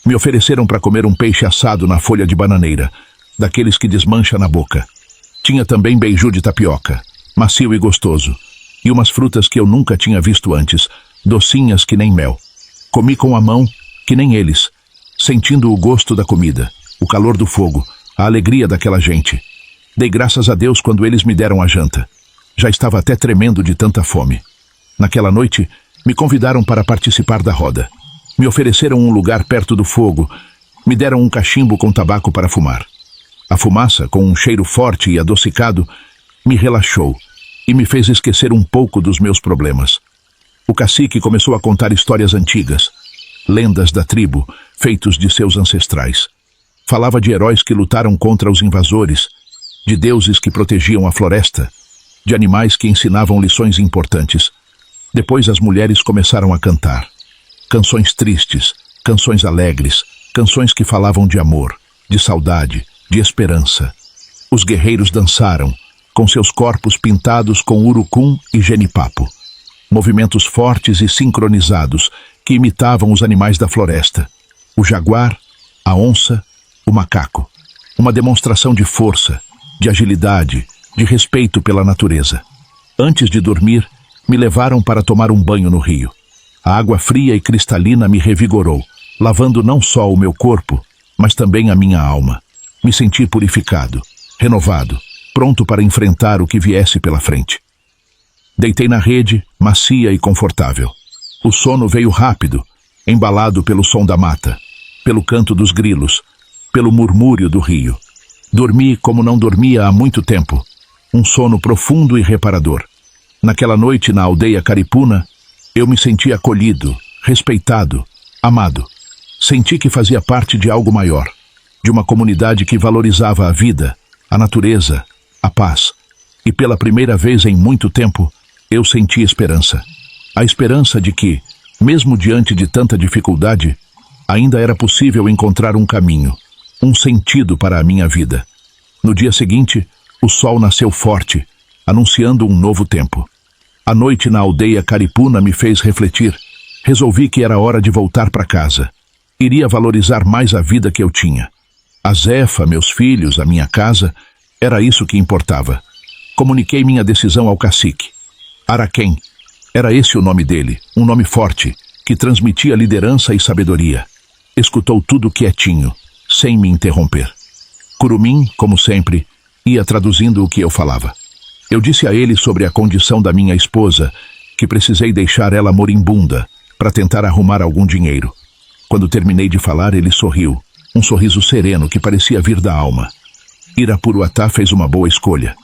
Me ofereceram para comer um peixe assado na folha de bananeira, daqueles que desmancha na boca. Tinha também beiju de tapioca, macio e gostoso, e umas frutas que eu nunca tinha visto antes, docinhas que nem mel. Comi com a mão, que nem eles, sentindo o gosto da comida, o calor do fogo, a alegria daquela gente. Dei graças a Deus quando eles me deram a janta. Já estava até tremendo de tanta fome. Naquela noite, me convidaram para participar da roda. Me ofereceram um lugar perto do fogo, me deram um cachimbo com tabaco para fumar. A fumaça, com um cheiro forte e adocicado, me relaxou e me fez esquecer um pouco dos meus problemas. O cacique começou a contar histórias antigas, lendas da tribo, feitos de seus ancestrais. Falava de heróis que lutaram contra os invasores, de deuses que protegiam a floresta, de animais que ensinavam lições importantes. Depois as mulheres começaram a cantar. Canções tristes, canções alegres, canções que falavam de amor, de saudade, de esperança. Os guerreiros dançaram, com seus corpos pintados com urucum e genipapo. Movimentos fortes e sincronizados que imitavam os animais da floresta. O jaguar, a onça, o macaco. Uma demonstração de força, de agilidade, de respeito pela natureza. Antes de dormir, me levaram para tomar um banho no rio. A água fria e cristalina me revigorou, lavando não só o meu corpo, mas também a minha alma. Me senti purificado, renovado, pronto para enfrentar o que viesse pela frente. Deitei na rede, macia e confortável. O sono veio rápido, embalado pelo som da mata, pelo canto dos grilos, pelo murmúrio do rio. Dormi como não dormia há muito tempo, um sono profundo e reparador. Naquela noite na aldeia Caripuna, eu me senti acolhido, respeitado, amado. Senti que fazia parte de algo maior, de uma comunidade que valorizava a vida, a natureza, a paz. E pela primeira vez em muito tempo, eu senti esperança. A esperança de que, mesmo diante de tanta dificuldade, ainda era possível encontrar um caminho, um sentido para a minha vida. No dia seguinte, o sol nasceu forte, anunciando um novo tempo. A noite na aldeia Caripuna me fez refletir. Resolvi que era hora de voltar para casa. Iria valorizar mais a vida que eu tinha. A Zefa, meus filhos, a minha casa, era isso que importava. Comuniquei minha decisão ao cacique. Araquém, era esse o nome dele, um nome forte, que transmitia liderança e sabedoria. Escutou tudo quietinho, sem me interromper. Curumim, como sempre, ia traduzindo o que eu falava. Eu disse a ele sobre a condição da minha esposa, que precisei deixar ela moribunda, para tentar arrumar algum dinheiro. Quando terminei de falar, ele sorriu, um sorriso sereno que parecia vir da alma. Irapuruatá fez uma boa escolha,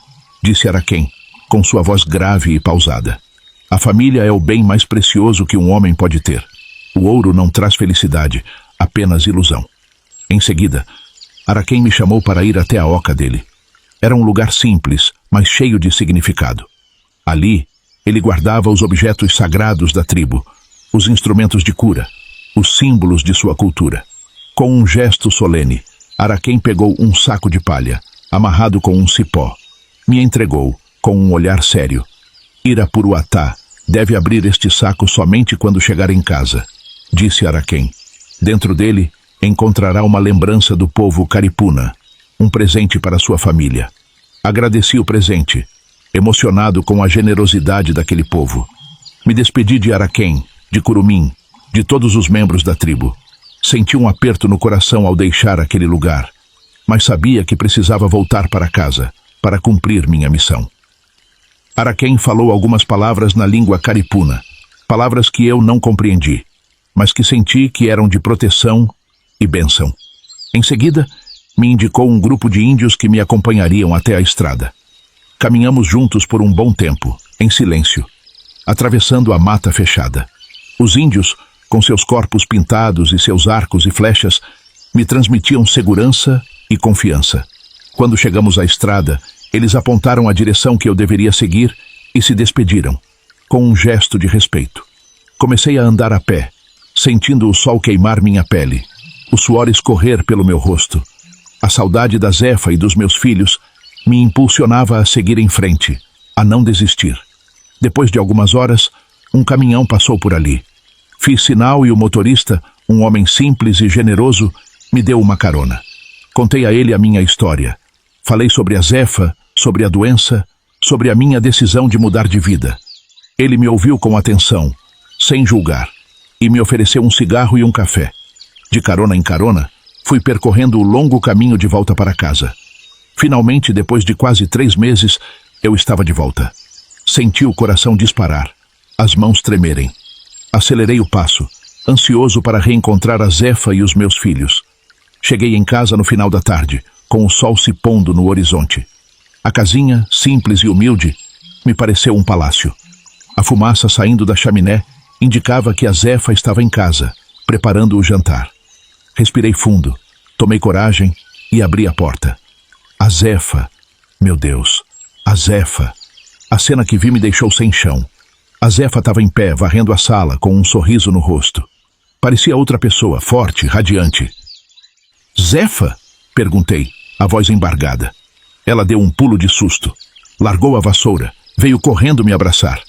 disse Araquém, com sua voz grave e pausada. A família é o bem mais precioso que um homem pode ter. O ouro não traz felicidade, apenas ilusão. Em seguida, Araquém me chamou para ir até a oca dele. Era um lugar simples, mas cheio de significado. Ali, ele guardava os objetos sagrados da tribo, os instrumentos de cura, os símbolos de sua cultura. Com um gesto solene, Araquém pegou um saco de palha, amarrado com um cipó. Me entregou, com um olhar sério. Irapuruatá deve abrir este saco somente quando chegar em casa, disse Araquém. Dentro dele, encontrará uma lembrança do povo Caripuna, um presente para sua família. Agradeci o presente, emocionado com a generosidade daquele povo. Me despedi de Araquém, de Curumim, de todos os membros da tribo. Senti um aperto no coração ao deixar aquele lugar, mas sabia que precisava voltar para casa, para cumprir minha missão. Araquém falou algumas palavras na língua caripuna, palavras que eu não compreendi, mas que senti que eram de proteção e bênção. Em seguida, me indicou um grupo de índios que me acompanhariam até a estrada. Caminhamos juntos por um bom tempo, em silêncio, atravessando a mata fechada. Os índios, com seus corpos pintados e seus arcos e flechas, me transmitiam segurança e confiança. Quando chegamos à estrada, eles apontaram a direção que eu deveria seguir e se despediram, com um gesto de respeito. Comecei a andar a pé, sentindo o sol queimar minha pele, o suor escorrer pelo meu rosto. A saudade da Zefa e dos meus filhos me impulsionava a seguir em frente, a não desistir. Depois de algumas horas, um caminhão passou por ali. Fiz sinal e o motorista, um homem simples e generoso, me deu uma carona. Contei a ele a minha história. Falei sobre a Zefa, sobre a doença, sobre a minha decisão de mudar de vida. Ele me ouviu com atenção, sem julgar, e me ofereceu um cigarro e um café. De carona em carona, fui percorrendo o longo caminho de volta para casa. Finalmente, depois de quase 3 meses, eu estava de volta. Senti o coração disparar, as mãos tremerem. Acelerei o passo, ansioso para reencontrar a Zefa e os meus filhos. Cheguei em casa no final da tarde, com o sol se pondo no horizonte. A casinha, simples e humilde, me pareceu um palácio. A fumaça saindo da chaminé indicava que a Zefa estava em casa, preparando o jantar. Respirei fundo, tomei coragem e abri a porta. A Zefa, meu Deus, a Zefa. A cena que vi me deixou sem chão. A Zefa estava em pé, varrendo a sala, com um sorriso no rosto. Parecia outra pessoa, forte, radiante. Zefa? Perguntei, a voz embargada. Ela deu um pulo de susto. Largou a vassoura, veio correndo me abraçar.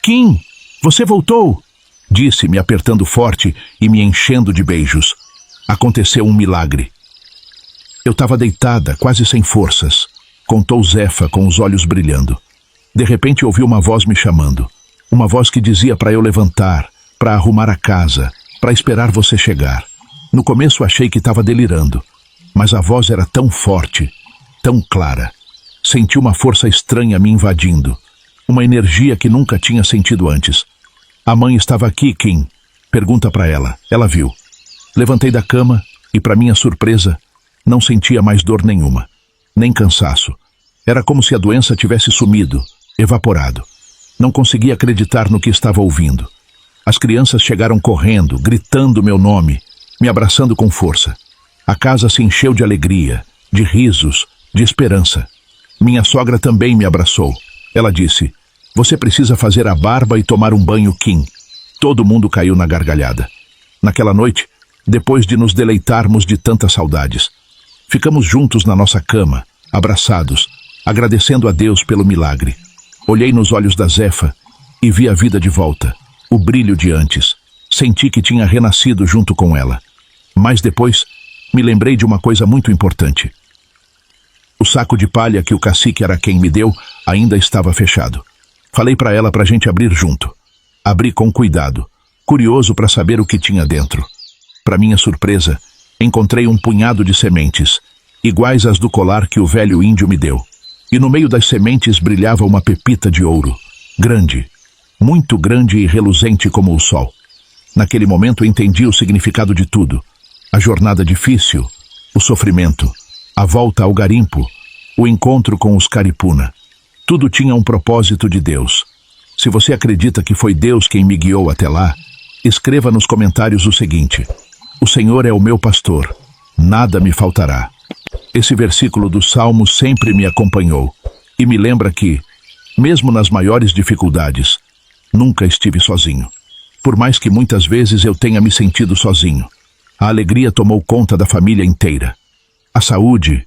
Kim, você voltou! Disse, me apertando forte e me enchendo de beijos. Aconteceu um milagre. Eu estava deitada, quase sem forças, contou Zefa com os olhos brilhando. De repente ouvi uma voz me chamando. Uma voz que dizia para eu levantar, para arrumar a casa, para esperar você chegar. No começo achei que estava delirando, mas a voz era tão forte, tão clara. Senti uma força estranha me invadindo, uma energia que nunca tinha sentido antes. A mãe estava aqui, Kim. Pergunta para ela. Ela viu. Levantei da cama e, para minha surpresa, não sentia mais dor nenhuma, nem cansaço. Era como se a doença tivesse sumido, evaporado. Não conseguia acreditar no que estava ouvindo. As crianças chegaram correndo, gritando meu nome, me abraçando com força. A casa se encheu de alegria, de risos, de esperança. Minha sogra também me abraçou. Ela disse, você precisa fazer a barba e tomar um banho, Kim. Todo mundo caiu na gargalhada. Naquela noite, depois de nos deleitarmos de tantas saudades, ficamos juntos na nossa cama, abraçados, agradecendo a Deus pelo milagre. Olhei nos olhos da Zefa e vi a vida de volta, o brilho de antes. Senti que tinha renascido junto com ela. Mas depois, me lembrei de uma coisa muito importante. O saco de palha que o cacique Araquém me deu ainda estava fechado. Falei para ela para a gente abrir junto. Abri com cuidado, curioso para saber o que tinha dentro. Para minha surpresa, encontrei um punhado de sementes, iguais às do colar que o velho índio me deu. E no meio das sementes brilhava uma pepita de ouro, grande, muito grande e reluzente como o sol. Naquele momento entendi o significado de tudo. A jornada difícil, o sofrimento, a volta ao garimpo, o encontro com os Caripuna. Tudo tinha um propósito de Deus. Se você acredita que foi Deus quem me guiou até lá, escreva nos comentários o seguinte: o Senhor é o meu pastor, nada me faltará. Esse versículo do Salmo sempre me acompanhou e me lembra que, mesmo nas maiores dificuldades, nunca estive sozinho. Por mais que muitas vezes eu tenha me sentido sozinho, a alegria tomou conta da família inteira. A saúde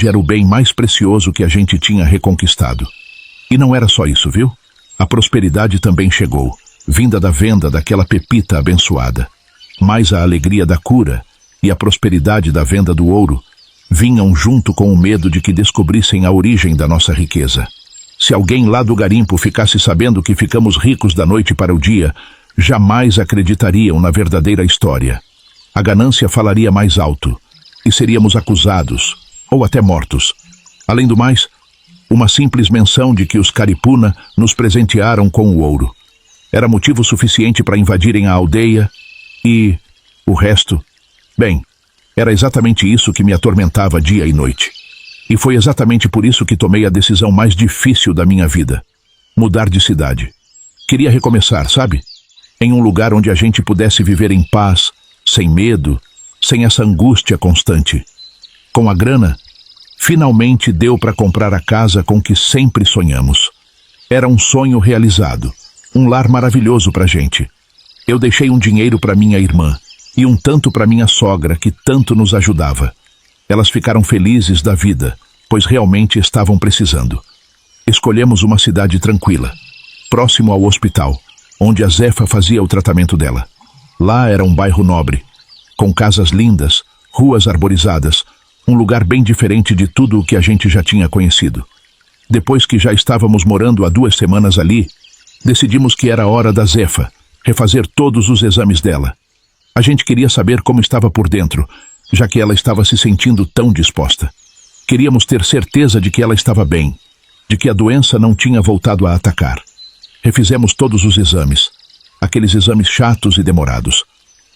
era o bem mais precioso que a gente tinha reconquistado. E não era só isso, viu? A prosperidade também chegou, vinda da venda daquela pepita abençoada. Mas a alegria da cura e a prosperidade da venda do ouro vinham junto com o medo de que descobrissem a origem da nossa riqueza. Se alguém lá do garimpo ficasse sabendo que ficamos ricos da noite para o dia, jamais acreditariam na verdadeira história. A ganância falaria mais alto, e seríamos acusados, ou até mortos. Além do mais, uma simples menção de que os Caripuna nos presentearam com o ouro era motivo suficiente para invadirem a aldeia e o resto, bem, era exatamente isso que me atormentava dia e noite. E foi exatamente por isso que tomei a decisão mais difícil da minha vida: mudar de cidade. Queria recomeçar, sabe? Em um lugar onde a gente pudesse viver em paz, sem medo, sem essa angústia constante. Com a grana, finalmente deu para comprar a casa com que sempre sonhamos. Era um sonho realizado, um lar maravilhoso para a gente. Eu deixei um dinheiro para minha irmã e um tanto para minha sogra, que tanto nos ajudava. Elas ficaram felizes da vida, pois realmente estavam precisando. Escolhemos uma cidade tranquila, próximo ao hospital, onde a Zefa fazia o tratamento dela. Lá era um bairro nobre, com casas lindas, ruas arborizadas, um lugar bem diferente de tudo o que a gente já tinha conhecido. Depois que já estávamos morando há 2 semanas ali, decidimos que era hora da Zefa refazer todos os exames dela. A gente queria saber como estava por dentro, já que ela estava se sentindo tão disposta. Queríamos ter certeza de que ela estava bem, de que a doença não tinha voltado a atacar. Refizemos todos os exames, aqueles exames chatos e demorados.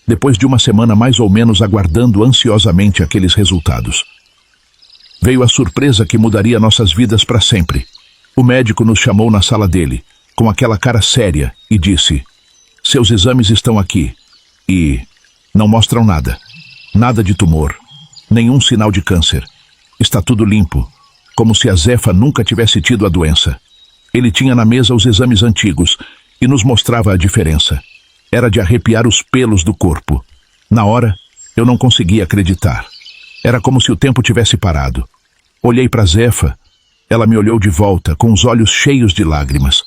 Depois de 1 semana mais ou menos aguardando ansiosamente aqueles resultados, veio a surpresa que mudaria nossas vidas para sempre. O médico nos chamou na sala dele, com aquela cara séria, e disse: seus exames estão aqui, e não mostram nada. Nada de tumor, nenhum sinal de câncer. Está tudo limpo, como se a Zefa nunca tivesse tido a doença. Ele tinha na mesa os exames antigos e nos mostrava a diferença. Era de arrepiar os pelos do corpo. Na hora, eu não conseguia acreditar. Era como se o tempo tivesse parado. Olhei para Zefa, ela me olhou de volta, com os olhos cheios de lágrimas.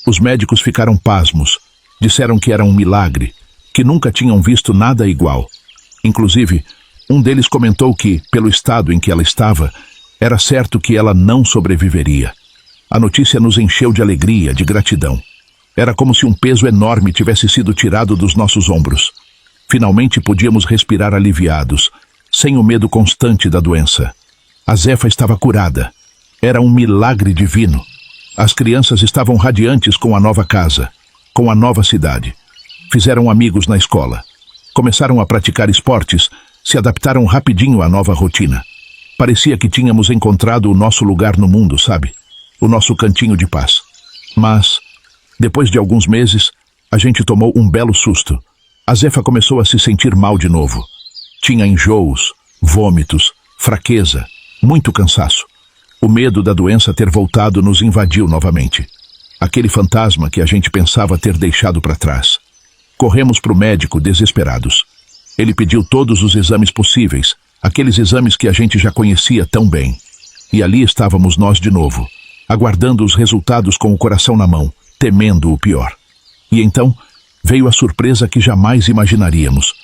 Os médicos ficaram pasmos, disseram que era um milagre, que nunca tinham visto nada igual. Inclusive, um deles comentou que, pelo estado em que ela estava, era certo que ela não sobreviveria. A notícia nos encheu de alegria, de gratidão. Era como se um peso enorme tivesse sido tirado dos nossos ombros. Finalmente podíamos respirar aliviados, sem o medo constante da doença. A Zefa estava curada. Era um milagre divino. As crianças estavam radiantes com a nova casa, com a nova cidade. Fizeram amigos na escola. Começaram a praticar esportes, se adaptaram rapidinho à nova rotina. Parecia que tínhamos encontrado o nosso lugar no mundo, sabe? O nosso cantinho de paz. Mas, depois de alguns meses, a gente tomou um belo susto. A Zefa começou a se sentir mal de novo. Tinha enjoos, vômitos, fraqueza, muito cansaço. O medo da doença ter voltado nos invadiu novamente. Aquele fantasma que a gente pensava ter deixado para trás. Corremos para o médico desesperados. Ele pediu todos os exames possíveis, aqueles exames que a gente já conhecia tão bem. E ali estávamos nós de novo, aguardando os resultados com o coração na mão, temendo o pior. E então, veio a surpresa que jamais imaginaríamos.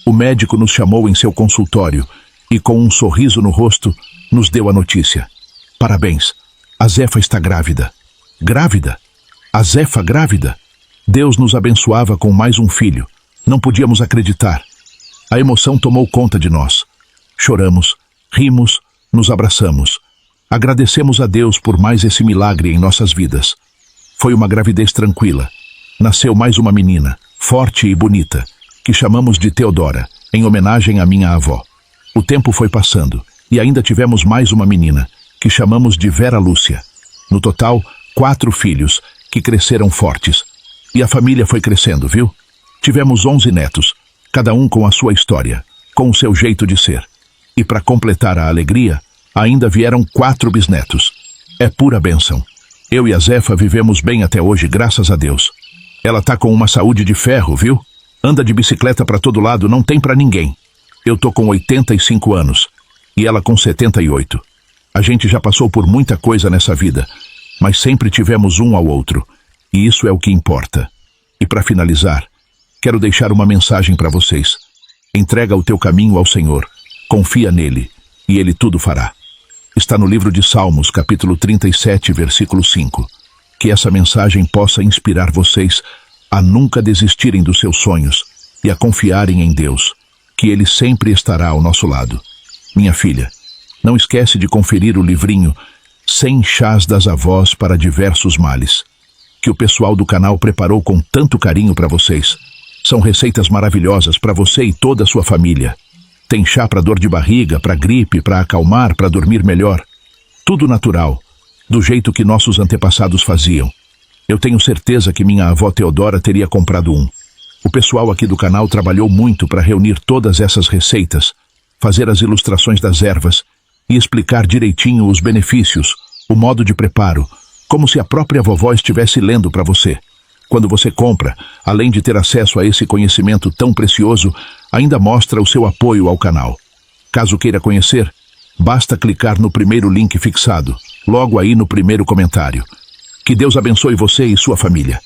O médico nos chamou em seu consultório e, com um sorriso no rosto, nos deu a notícia. Parabéns, a Zefa está grávida. Grávida? A Zefa grávida? Deus nos abençoava com mais um filho. Não podíamos acreditar. A emoção tomou conta de nós. Choramos, rimos, nos abraçamos. Agradecemos a Deus por mais esse milagre em nossas vidas. Foi uma gravidez tranquila. Nasceu mais uma menina, forte e bonita, que chamamos de Teodora, em homenagem à minha avó. O tempo foi passando e ainda tivemos mais uma menina, que chamamos de Vera Lúcia. No total, 4 filhos, que cresceram fortes. E a família foi crescendo, viu? Tivemos 11 netos, cada um com a sua história, com o seu jeito de ser. E para completar a alegria, ainda vieram 4 bisnetos. É pura bênção. Eu e a Zefa vivemos bem até hoje, graças a Deus. Ela tá com uma saúde de ferro, viu? Anda de bicicleta para todo lado, não tem para ninguém. Eu tô com 85 anos e ela com 78. A gente já passou por muita coisa nessa vida, mas sempre tivemos um ao outro. E isso é o que importa. E para finalizar, quero deixar uma mensagem para vocês. Entrega o teu caminho ao Senhor, confia nele, e ele tudo fará. Está no livro de Salmos, capítulo 37, versículo 5. Que essa mensagem possa inspirar vocês a nunca desistirem dos seus sonhos e a confiarem em Deus, que Ele sempre estará ao nosso lado. Minha filha, não esquece de conferir o livrinho 100 Chás das Avós para Diversos Males, que o pessoal do canal preparou com tanto carinho para vocês. São receitas maravilhosas para você e toda a sua família. Tem chá para dor de barriga, para gripe, para acalmar, para dormir melhor. Tudo natural, do jeito que nossos antepassados faziam. Eu tenho certeza que minha avó Teodora teria comprado um. O pessoal aqui do canal trabalhou muito para reunir todas essas receitas, fazer as ilustrações das ervas e explicar direitinho os benefícios, o modo de preparo, como se a própria vovó estivesse lendo para você. Quando você compra, além de ter acesso a esse conhecimento tão precioso, ainda mostra o seu apoio ao canal. Caso queira conhecer, basta clicar no primeiro link fixado, logo aí no primeiro comentário. Que Deus abençoe você e sua família.